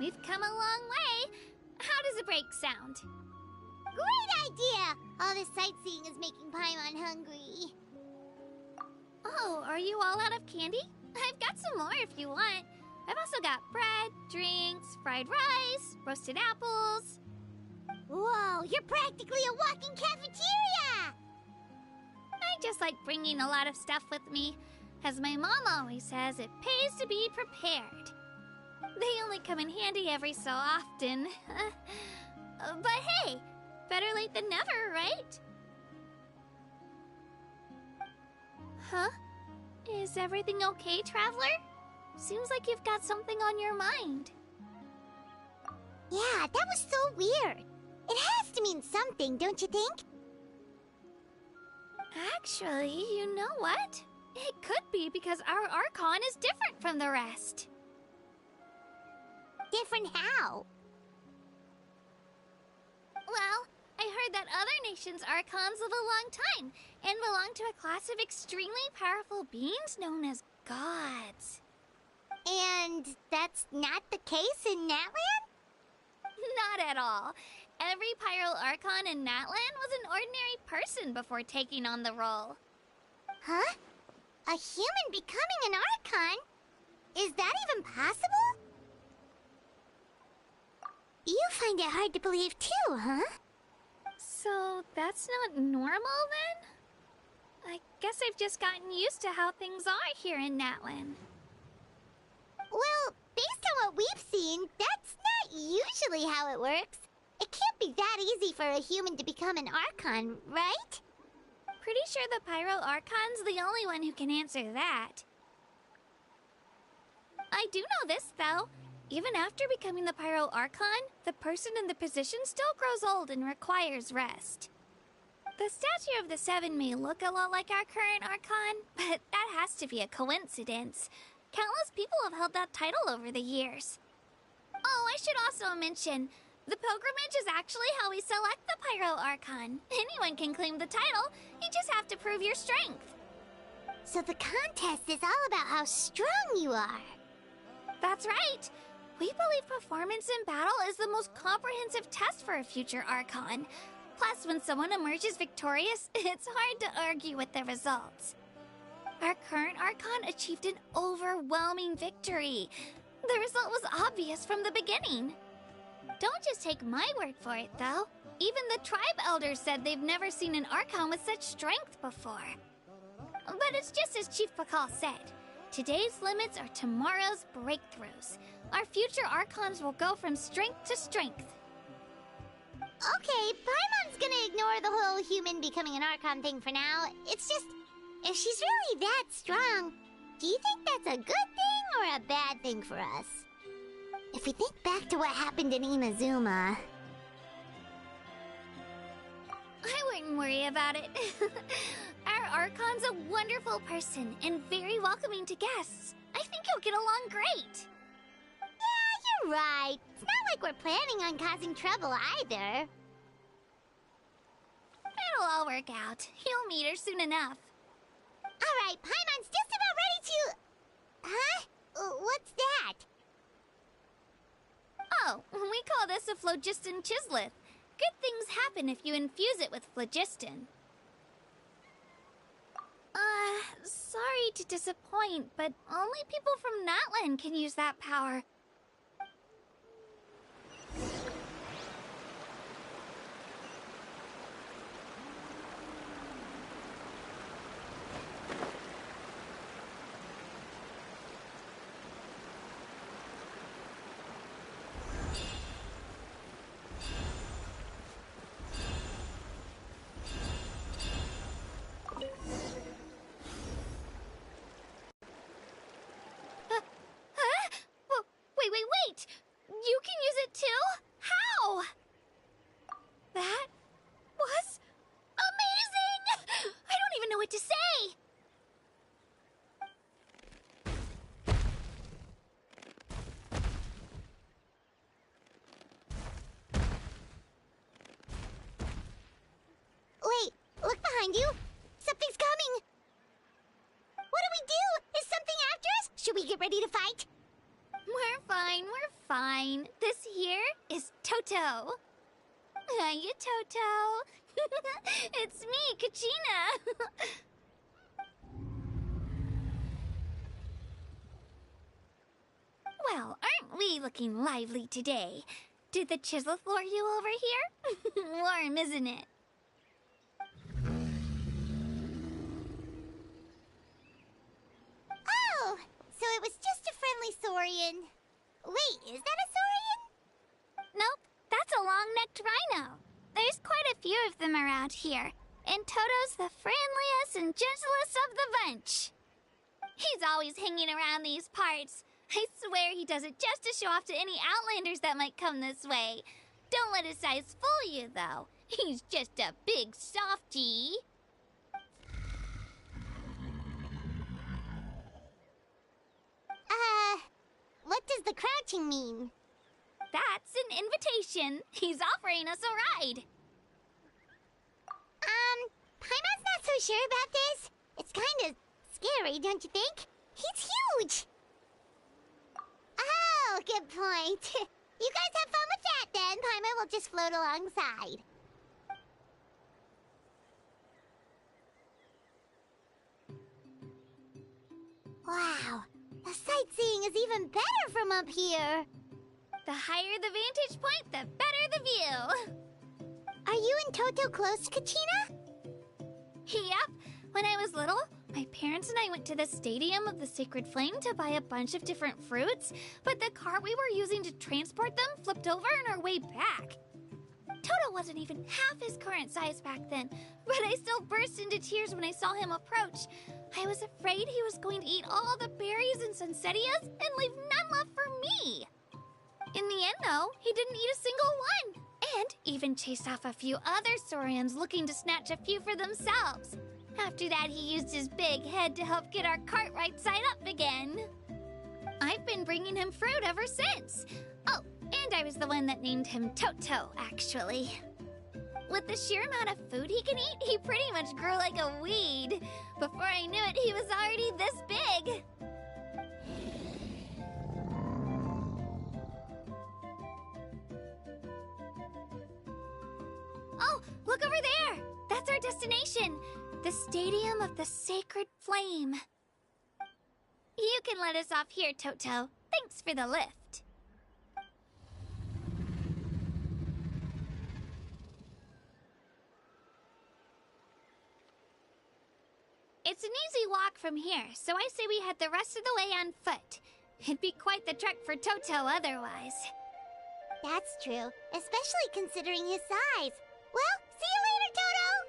We've come a long way. How does a break sound? Great idea! All this sightseeing is making Paimon hungry. Oh, are you all out of candy? I've got some more if you want. I've also got bread, drinks, fried rice, roasted apples. Whoa, you're practically a walking cafeteria! I just like bringing a lot of stuff with me. As my mom always says, it pays to be prepared. They only come in handy every so often. But hey, better late than never, right? Huh? Is everything okay, Traveler? Seems like you've got something on your mind. Yeah, that was so weird. It has to mean something, don't you think? Actually, you know what? It could be because our Archon is different from the rest. Different how? Well, I heard that other nations' Archons live a long time and belong to a class of extremely powerful beings known as gods. And that's not the case in Natland? Not at all. Every Pyral Archon in Natland was an ordinary person before taking on the role. Huh? A human becoming an Archon? Is that even possible? You find it hard to believe too, huh? So that's not normal then? I guess I've just gotten used to how things are here in Natlan. Well, based on what we've seen, that's not usually how it works. It can't be that easy for a human to become an Archon, right? Pretty sure the Pyro Archon's the only one who can answer that. I do know this, though. Even after becoming the Pyro Archon, the person in the position still grows old and requires rest. The statue of the Seven may look a lot like our current Archon, but that has to be a coincidence. Countless people have held that title over the years. Oh, I should also mention, the pilgrimage is actually how we select the Pyro Archon. Anyone can claim the title, you just have to prove your strength. So the contest is all about how strong you are. That's right. We believe performance in battle is the most comprehensive test for a future Archon. Plus, when someone emerges victorious, it's hard to argue with the results. Our current Archon achieved an overwhelming victory. The result was obvious from the beginning. Don't just take my word for it, though. Even the tribe elders said they've never seen an Archon with such strength before. But it's just as Chief Pakal said. Today's limits are tomorrow's breakthroughs. Our future Archons will go from strength to strength. Okay, Paimon's gonna ignore the whole human becoming an Archon thing for now. It's just, if she's really that strong, do you think that's a good thing or a bad thing for us? If we think back to what happened in Inazuma... I wouldn't worry about it. Our Archon's a wonderful person and very welcoming to guests. I think he'll get along great. Yeah, you're right. It's not like we're planning on causing trouble either. It'll all work out. You'll meet her soon enough. Alright, Paimon's just about ready to... Huh? What's that? Oh, we call this a phlogiston chisleth. Good things happen if you infuse it with phlogiston. Sorry to disappoint, but only people from Natlan can use that power. Wait! You can use it too? How? That was amazing! I don't even know what to say! Wait, look behind you! Something's coming! What do we do? Is something after us? Should we get ready to fight? We're fine. This here is Toto. Hiya, Toto. It's me, Kachina. Well, aren't we looking lively today? Did the chisel floor you over here? Warm, isn't it? Oh, so it was just a friendly saurian. Wait, is that a saurian? Nope, that's a long-necked rhino. There's quite a few of them around here, and Toto's the friendliest and gentlest of the bunch. He's always hanging around these parts. I swear he does it just to show off to any outlanders that might come this way. Don't let his size fool you, though. He's just a big softie. What does the crouching mean? That's an invitation. He's offering us a ride. Paimon's not so sure about this. It's kind of scary, don't you think? He's huge! Oh, good point. You guys have fun with that, then. Paimon will just float alongside. Wow, the sightseeing is even better from up here. The higher the vantage point, the better the view. Are you and Toto close, Kachina? Yep. When I was little, my parents and I went to the Stadium of the Sacred Flame to buy a bunch of different fruits, but the cart we were using to transport them flipped over on our way back. Toto wasn't even half his current size back then, but I still burst into tears when I saw him approach. I was afraid he was going to eat all the berries and sunsettias and leave none left for me. In the end, though, he didn't eat a single one, and even chased off a few other Saurians looking to snatch a few for themselves. After that, he used his big head to help get our cart right side up again. I've been bringing him fruit ever since. Oh, and I was the one that named him Toto, actually. With the sheer amount of food he can eat, he pretty much grew like a weed. Before I knew it, he was already this big. Oh, look over there! That's our destination! The Stadium of the Sacred Flame. You can let us off here, Toto. Thanks for the lift. It's an easy walk from here, so I say we head the rest of the way on foot. It'd be quite the trek for Toto otherwise. That's true, especially considering his size. Well, see you later, Toto!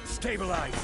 Stabilize!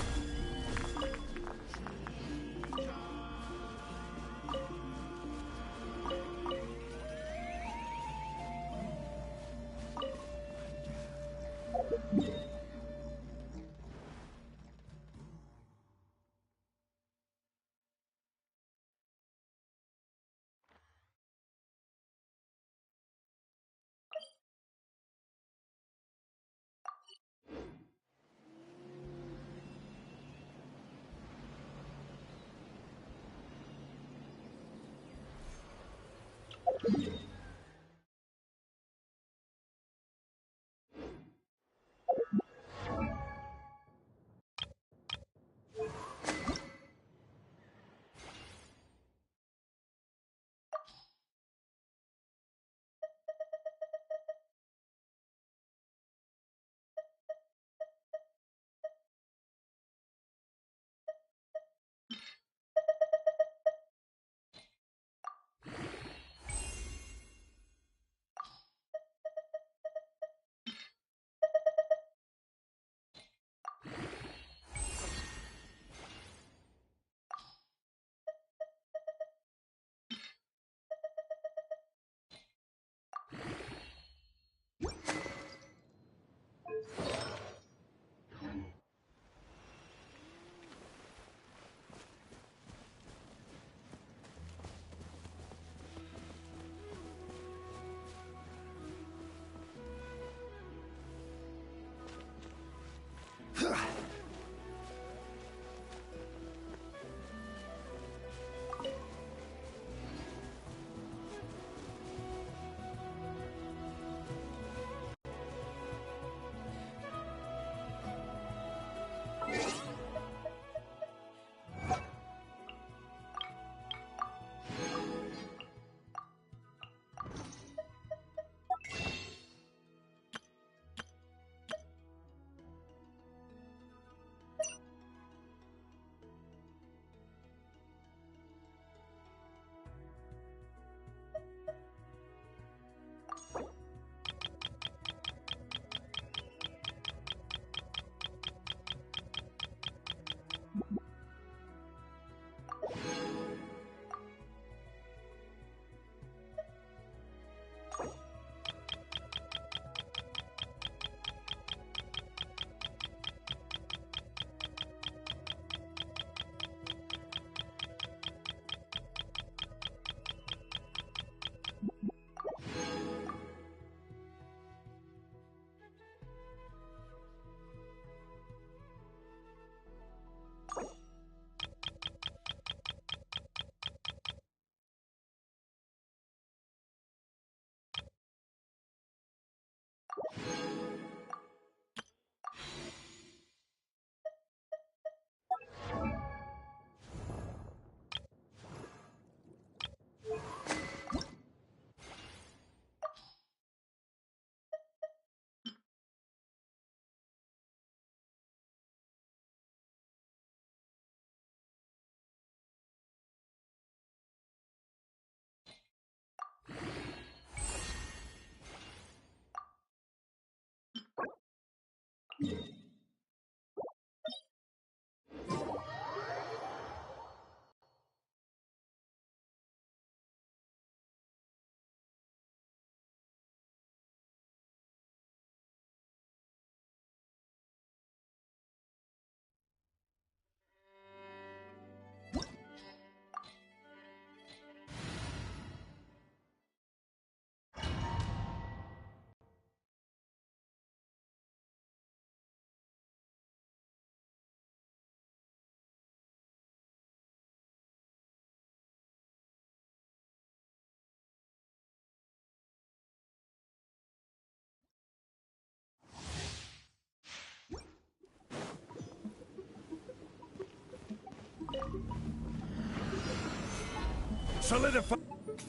Solidify.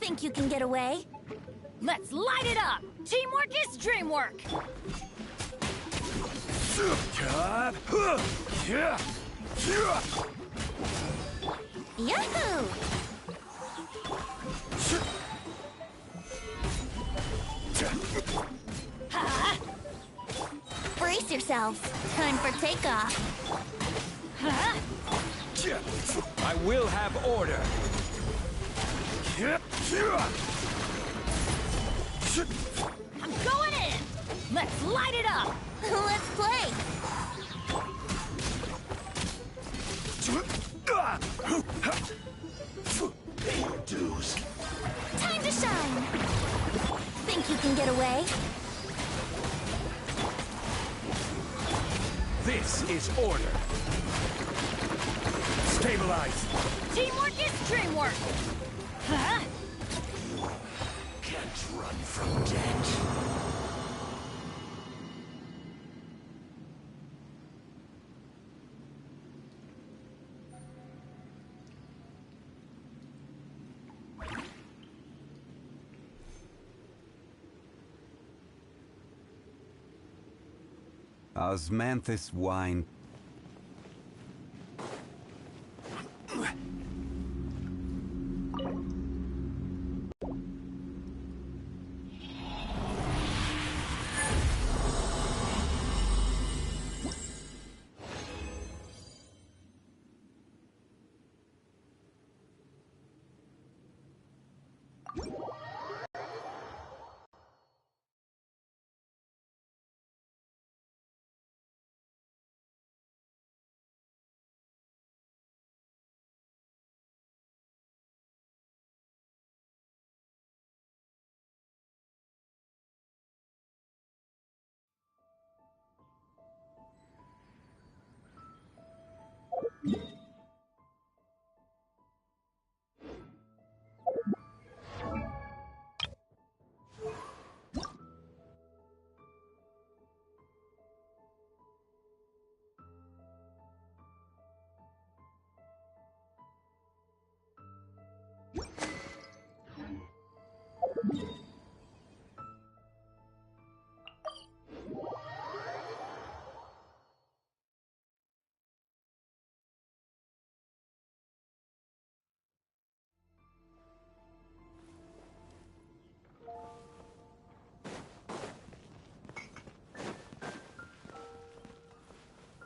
Think you can get away? Let's light it up! Teamwork is dreamwork! Yahoo! Brace yourselves. Time for takeoff. I will have order. I'm going in! Let's light it up! Let's play. Time to shine. Think you can get away? This is order. Stabilize. Teamwork is dreamwork! Can't run from death. Osmanthus wine.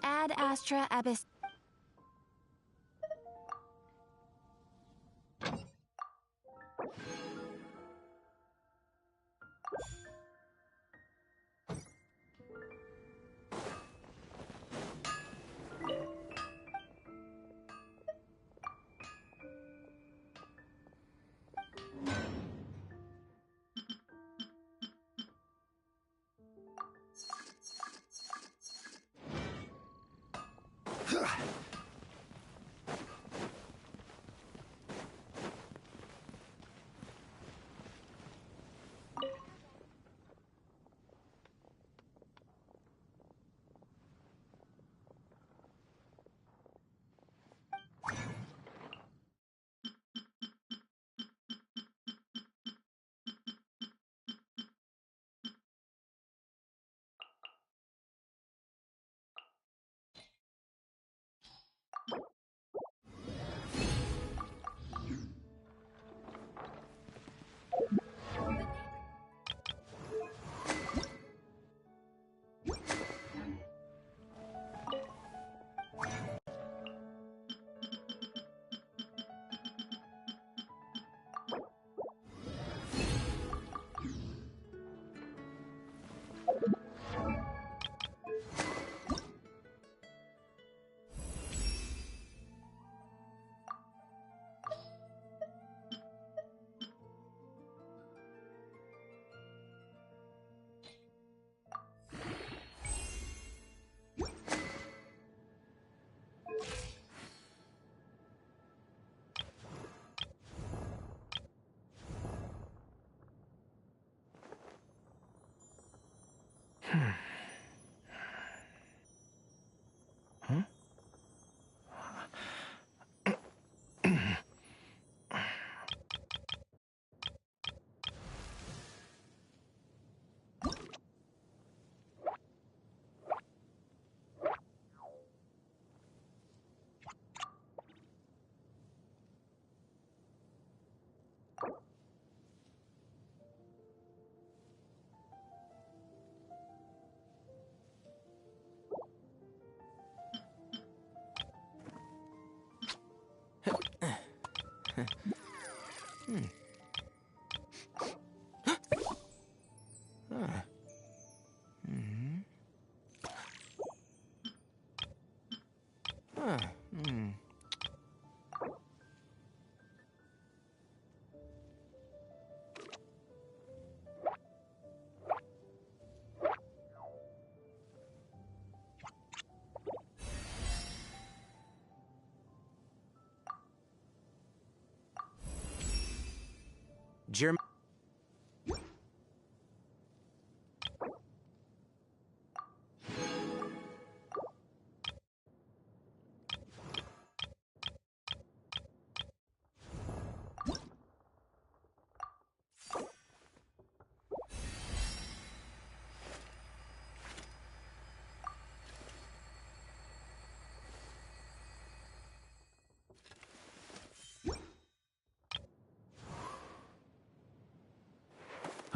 Ad Astra Abyss.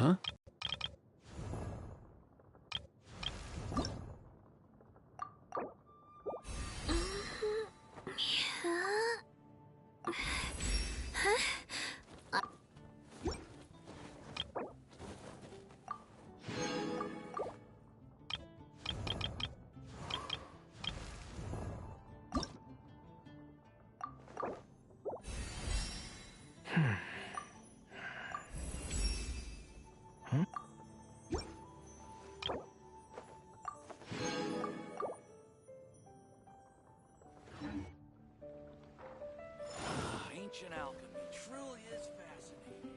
Huh? Ancient alchemy truly is fascinating.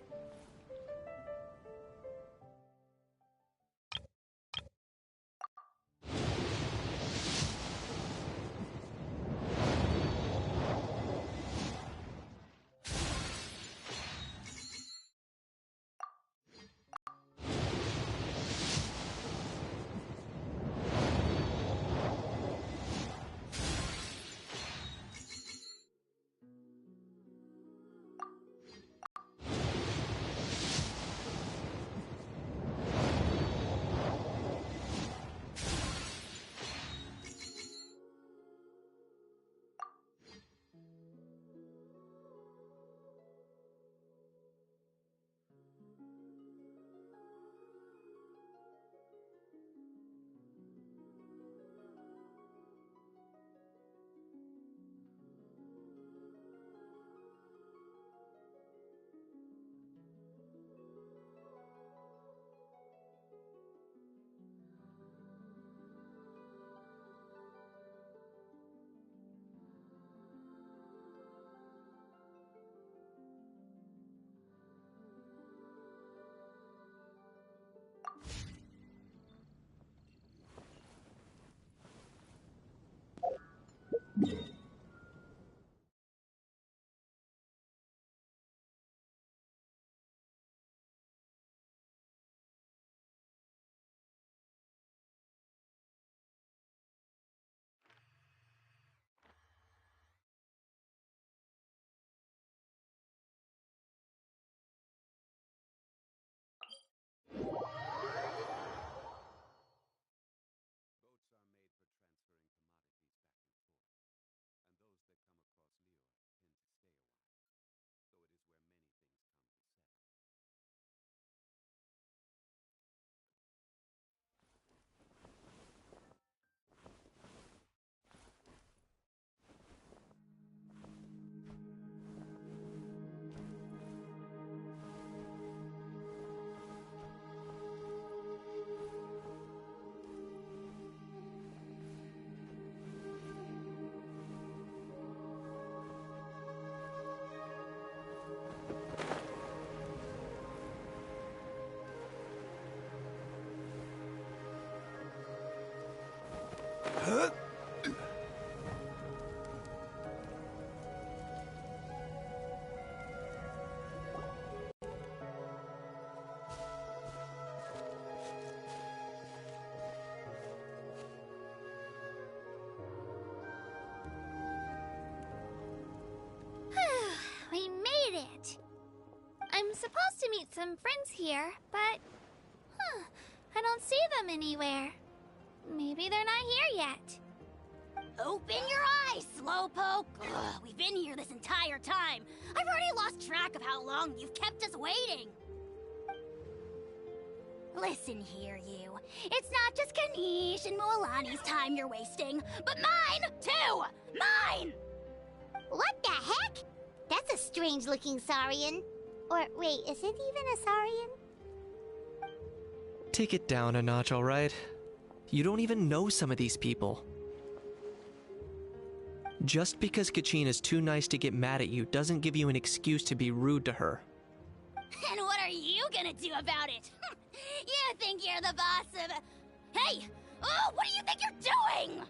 We made it! I'm supposed to meet some friends here, but... I don't see them anywhere. Maybe they're not here yet. Open your eyes, Slowpoke! Ugh, we've been here this entire time. I've already lost track of how long you've kept us waiting. Listen here, you. It's not just Kanish and Mualani's time you're wasting, but mine, too! Mine! What the heck? That's a strange-looking Saurian. Or, wait, is it even a Saurian? Take it down a notch, alright? You don't even know some of these people. Just because Kachin is too nice to get mad at you doesn't give you an excuse to be rude to her. And what are you gonna do about it? You think you're the boss of... Hey! Oh, what do you think you're doing?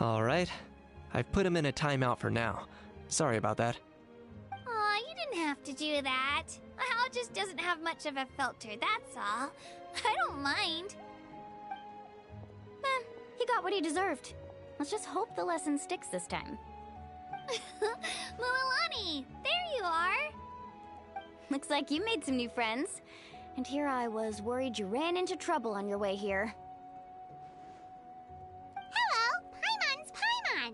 Alright. I've put him in a timeout for now. Sorry about that. Aw, you didn't have to do that. Hal just doesn't have much of a filter, that's all. I don't mind. He got what he deserved. Let's just hope the lesson sticks this time. Mualani, there you are. Looks like you made some new friends. And here I was worried you ran into trouble on your way here. Hello, Paimon's Paimon.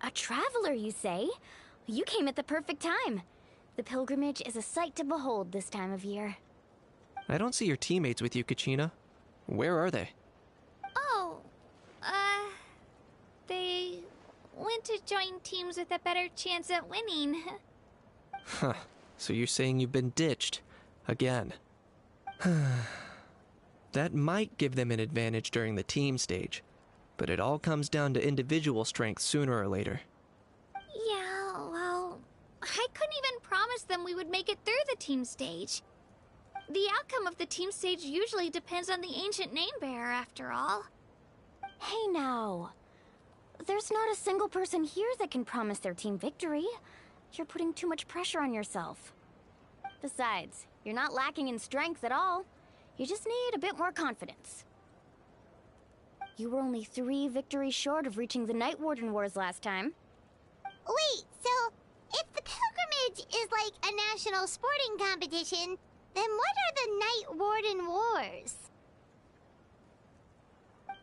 A traveler, you say? You came at the perfect time. The pilgrimage is a sight to behold this time of year. I don't see your teammates with you, Kachina. Where are they? Oh, they went to join teams with a better chance at winning. Huh. So you're saying you've been ditched. Again. That might give them an advantage during the team stage, but it all comes down to individual strength sooner or later. Yeah, well, I couldn't even promise them we would make it through the team stage. The outcome of the team stage usually depends on the ancient name bearer, after all. Hey now. There's not a single person here that can promise their team victory. You're putting too much pressure on yourself. Besides, you're not lacking in strength at all. You just need a bit more confidence. You were only 3 victories short of reaching the Night Warden Wars last time. Wait, so if the pilgrimage is like a national sporting competition, then what are the Night Warden Wars?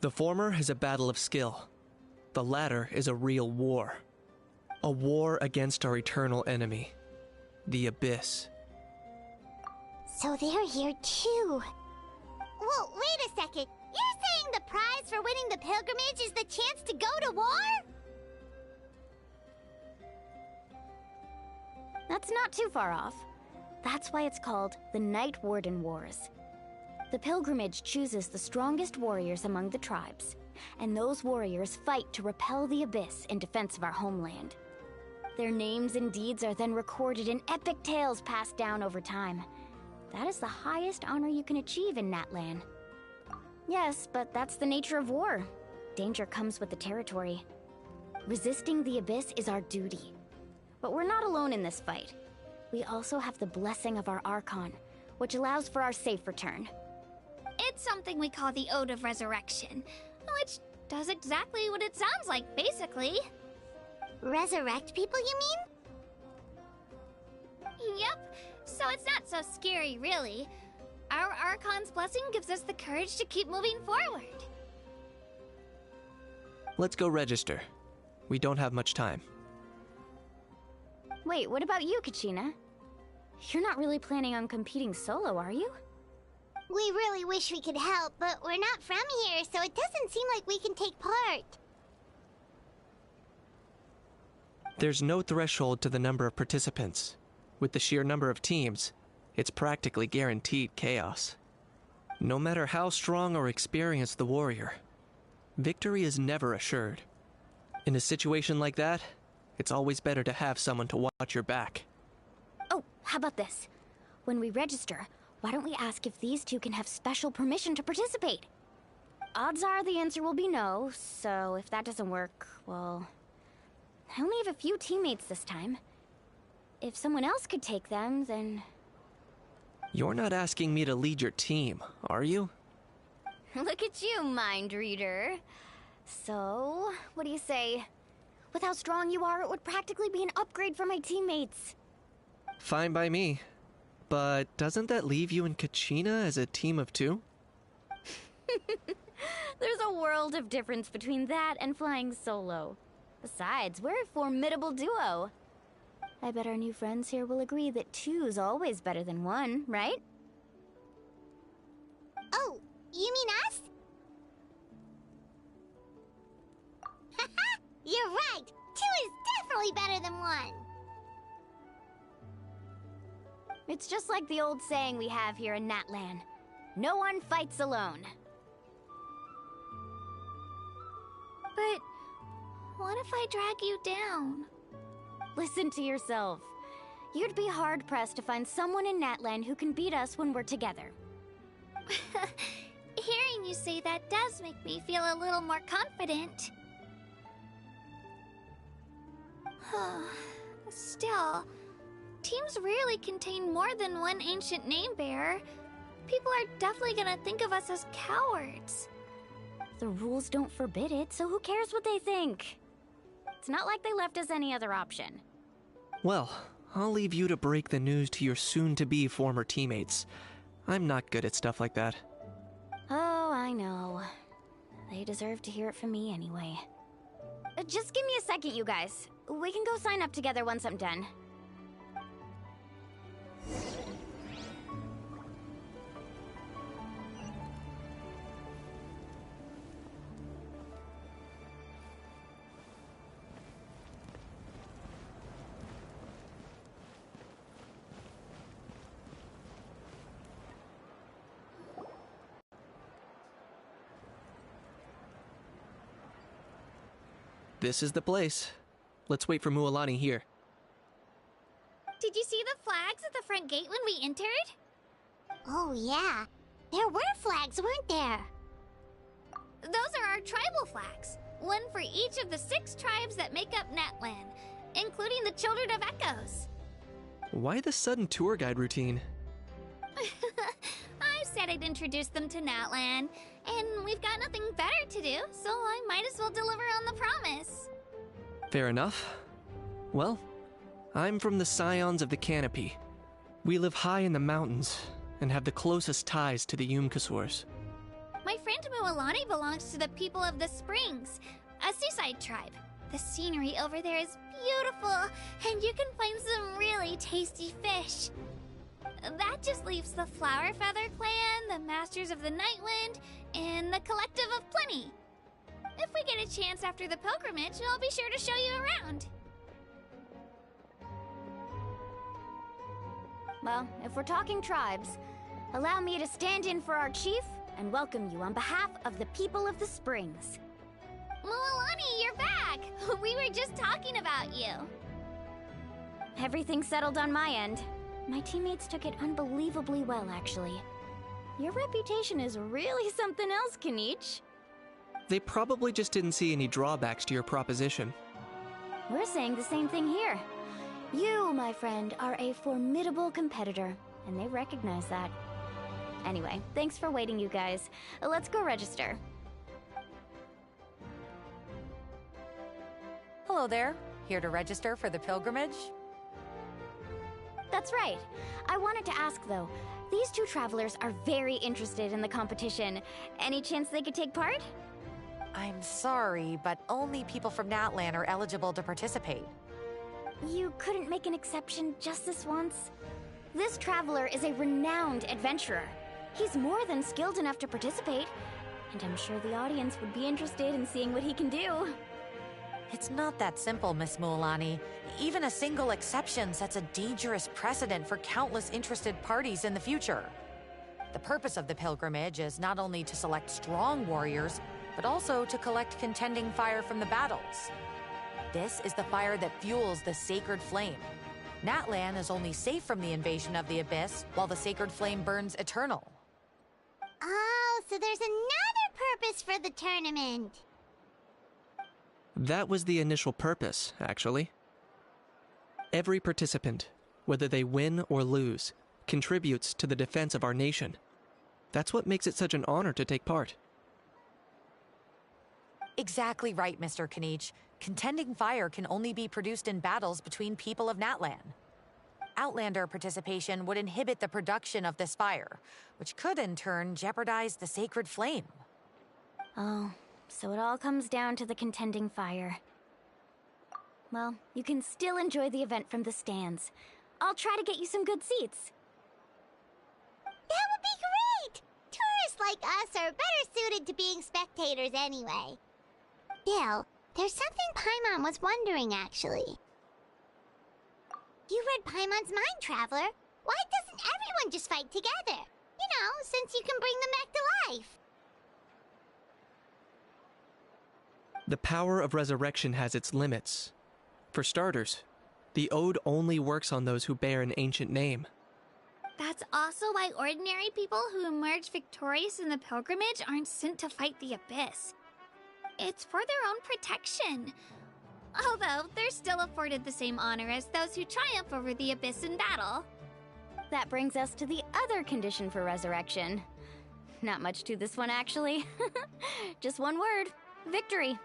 The former is a battle of skill. The latter is a real war. A war against our eternal enemy, the Abyss. So they're here too. Whoa, wait a second. You're saying the prize for winning the pilgrimage is the chance to go to war? That's not too far off. That's why it's called the Night Warden Wars. The pilgrimage chooses the strongest warriors among the tribes, and those warriors fight to repel the Abyss in defense of our homeland. Their names and deeds are then recorded in epic tales passed down over time. That is the highest honor you can achieve in Natlan. Yes, but that's the nature of war. Danger comes with the territory. Resisting the Abyss is our duty. But we're not alone in this fight. We also have the blessing of our Archon, which allows for our safe return. It's something we call the Ode of Resurrection, which does exactly what it sounds like, basically. Resurrect people, you mean? Yep, so it's not so scary, really. Our Archon's blessing gives us the courage to keep moving forward. Let's go register. We don't have much time. Wait, what about you, Kachina? You're not really planning on competing solo, are you? We really wish we could help, but we're not from here, so it doesn't seem like we can take part. There's no threshold to the number of participants. With the sheer number of teams, it's practically guaranteed chaos. No matter how strong or experienced the warrior, victory is never assured. In a situation like that, it's always better to have someone to watch your back. Oh, how about this? When we register, why don't we ask if these two can have special permission to participate? Odds are the answer will be no, so if that doesn't work, well... I only have a few teammates this time. If someone else could take them, then... You're not asking me to lead your team, are you? Look at you, mind reader. So, what do you say? With how strong you are, it would practically be an upgrade for my teammates. Fine by me. But doesn't that leave you and Kachina as a team of 2? There's a world of difference between that and flying solo. Besides, we're a formidable duo. I bet our new friends here will agree that 2's always better than 1, right? Oh, you mean us? You're right! 2 is definitely better than 1! It's just like the old saying we have here in Natlan. No one fights alone. But what if I drag you down? Listen to yourself. You'd be hard-pressed to find someone in Natlan who can beat us when we're together. Hearing you say that does make me feel a little more confident. Still, teams rarely contain more than one ancient name bearer. People are definitely gonna think of us as cowards. The rules don't forbid it, so who cares what they think? It's not like they left us any other option. Well, I'll leave you to break the news to your soon-to-be former teammates. I'm not good at stuff like that. Oh, I know. They deserve to hear it from me anyway. Just give me a second, you guys. We can go sign up together once I'm done. This is the place. Let's wait for Mualani here. Did you see the flags at the front gate when we entered? Oh, yeah. There were flags, weren't there? Those are our tribal flags. One for each of the 6 tribes that make up Natlan, including the Children of Echoes. Why the sudden tour guide routine? I said I'd introduce them to Natlan, and we've got nothing better to do, so I might as well deliver on the promise. Fair enough. Well, I'm from the Scions of the Canopy. We live high in the mountains and have the closest ties to the Yumkasors. My friend Mualani belongs to the people of the Springs, a seaside tribe. The scenery over there is beautiful, and you can find some really tasty fish. That just leaves the Flower Feather Clan, the Masters of the Nightwind, and the Collective of Plenty. If we get a chance after the pilgrimage, I'll be sure to show you around. Well, if we're talking tribes, allow me to stand in for our chief and welcome you on behalf of the people of the Springs. Mualani, you're back! We were just talking about you. Everything's settled on my end. My teammates took it unbelievably well, actually. Your reputation is really something else, Kanich. They probably just didn't see any drawbacks to your proposition. We're saying the same thing here. You, my friend, are a formidable competitor, and they recognize that. Anyway, thanks for waiting, you guys. Let's go register. Hello there. Here to register for the pilgrimage? That's right. I wanted to ask, though. These 2 travelers are very interested in the competition. Any chance they could take part? I'm sorry, but only people from Natlan are eligible to participate. You couldn't make an exception just this once? This traveler is a renowned adventurer. He's more than skilled enough to participate, and I'm sure the audience would be interested in seeing what he can do. It's not that simple, Miss Mualani. Even a single exception sets a dangerous precedent for countless interested parties in the future. The purpose of the pilgrimage is not only to select strong warriors, but also to collect contending fire from the battles. This is the fire that fuels the sacred flame. Natlan is only safe from the invasion of the Abyss, while the sacred flame burns eternal. Oh, so there's another purpose for the tournament. That was the initial purpose, actually. Every participant, whether they win or lose, contributes to the defense of our nation. That's what makes it such an honor to take part. Exactly right, Mr. Kanich. Contending fire can only be produced in battles between people of Natlan. Outlander participation would inhibit the production of this fire, which could in turn jeopardize the sacred flame. Oh, so it all comes down to the contending fire. Well, you can still enjoy the event from the stands. I'll try to get you some good seats. That would be great! Tourists like us are better suited to being spectators anyway. Bill, there's something Paimon was wondering, actually. You read Paimon's mind, Traveler. Why doesn't everyone just fight together? You know, since you can bring them back to life. The power of resurrection has its limits. For starters, the Ode only works on those who bear an ancient name. That's also why ordinary people who emerge victorious in the pilgrimage aren't sent to fight the Abyss. It's for their own protection. Although, they're still afforded the same honor as those who triumph over the Abyss in battle. That brings us to the other condition for resurrection. Not much to this one, actually. Just one word. Victory.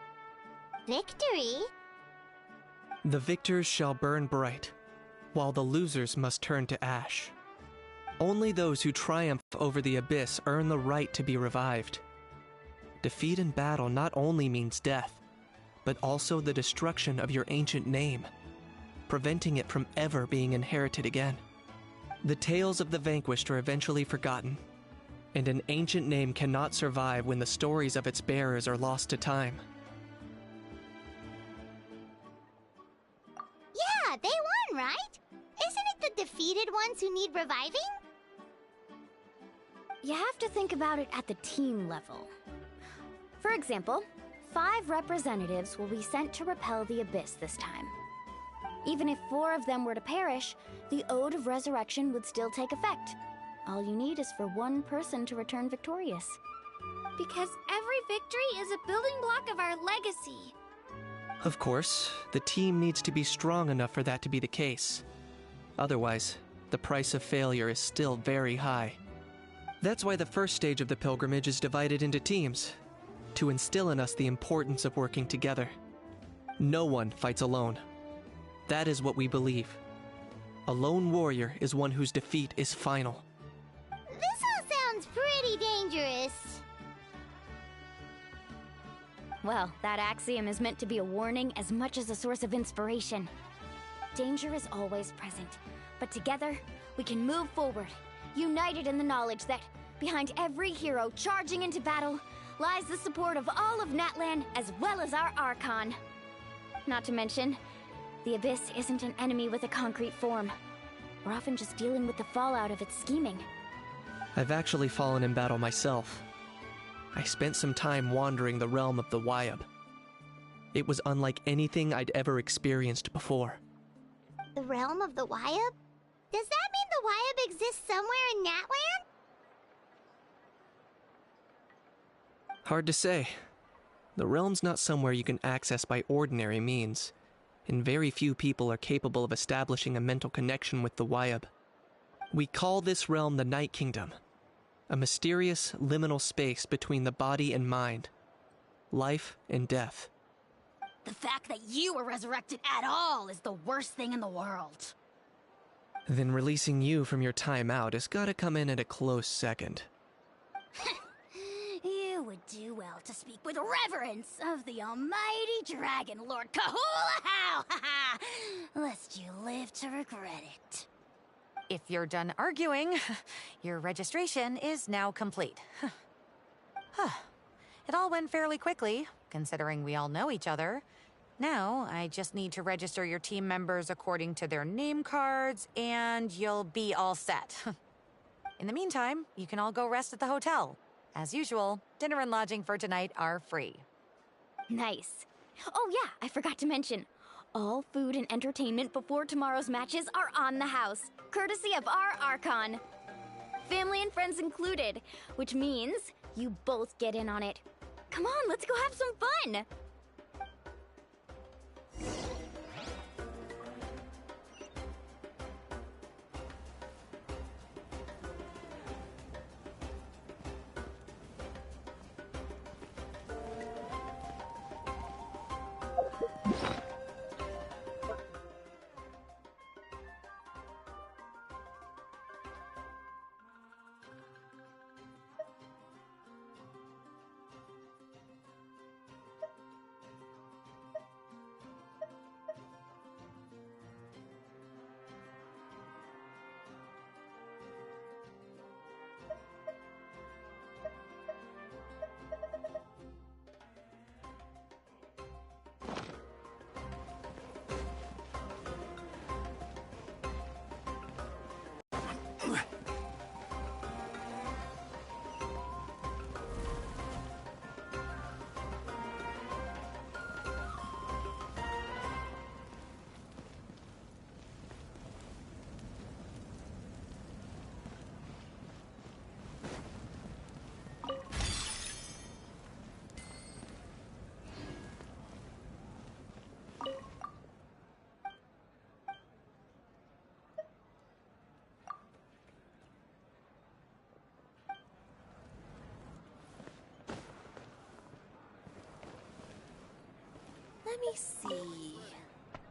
Victory? The victors shall burn bright. while the losers must turn to ash. Only those who triumph over the abyss earn the right to be revived. Defeat in battle not only means death, but also the destruction of your ancient name, preventing it from ever being inherited again. The tales of the vanquished are eventually forgotten, and an ancient name cannot survive when the stories of its bearers are lost to time. Yeah, they won, right? Isn't it the defeated ones who need reviving? You have to think about it at the team level. For example, 5 representatives will be sent to repel the abyss this time. Even if 4 of them were to perish, the Ode of Resurrection would still take effect. All you need is for 1 person to return victorious. Because every victory is a building block of our legacy. Of course, the team needs to be strong enough for that to be the case. Otherwise, the price of failure is still very high. That's why the first stage of the pilgrimage is divided into teams, to instill in us the importance of working together. No one fights alone. That is what we believe. A lone warrior is one whose defeat is final. This all sounds pretty dangerous. Well, that axiom is meant to be a warning as much as a source of inspiration. Danger is always present, but together, we can move forward, united in the knowledge that, behind every hero charging into battle, lies the support of all of Natlan as well as our Archon. Not to mention, the Abyss isn't an enemy with a concrete form. We're often just dealing with the fallout of its scheming. I've actually fallen in battle myself. I spent some time wandering the realm of the Wyab. It was unlike anything I'd ever experienced before. The realm of the Wyab? Does that mean the Wyab exists somewhere in Natlan? Hard to say. The realm's not somewhere you can access by ordinary means, and very few people are capable of establishing a mental connection with the Wyab. We call this realm the Night Kingdom, a mysterious liminal space between the body and mind, life and death. The fact that you were resurrected at all is the worst thing in the world. Then releasing you from your time out has gotta come in at a close second. You would do well to speak with reverence of the almighty Dragon Lord Kahula-How! Lest you live to regret it. If you're done arguing, your registration is now complete. It all went fairly quickly, considering we all know each other. Now, I just need to register your team members according to their name cards, and you'll be all set. In the meantime, you can all go rest at the hotel. As usual, dinner and lodging for tonight are free. Nice. Oh yeah, I forgot to mention. All food and entertainment before tomorrow's matches are on the house, courtesy of our Archon. Family and friends included, which means you both get in on it. Come on, let's go have some fun!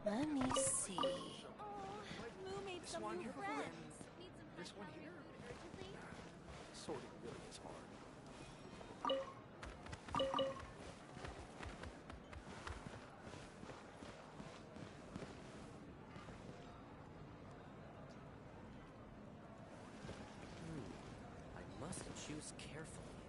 Let me see. this one here before? This one here? Sorting really is hard. I must choose carefully.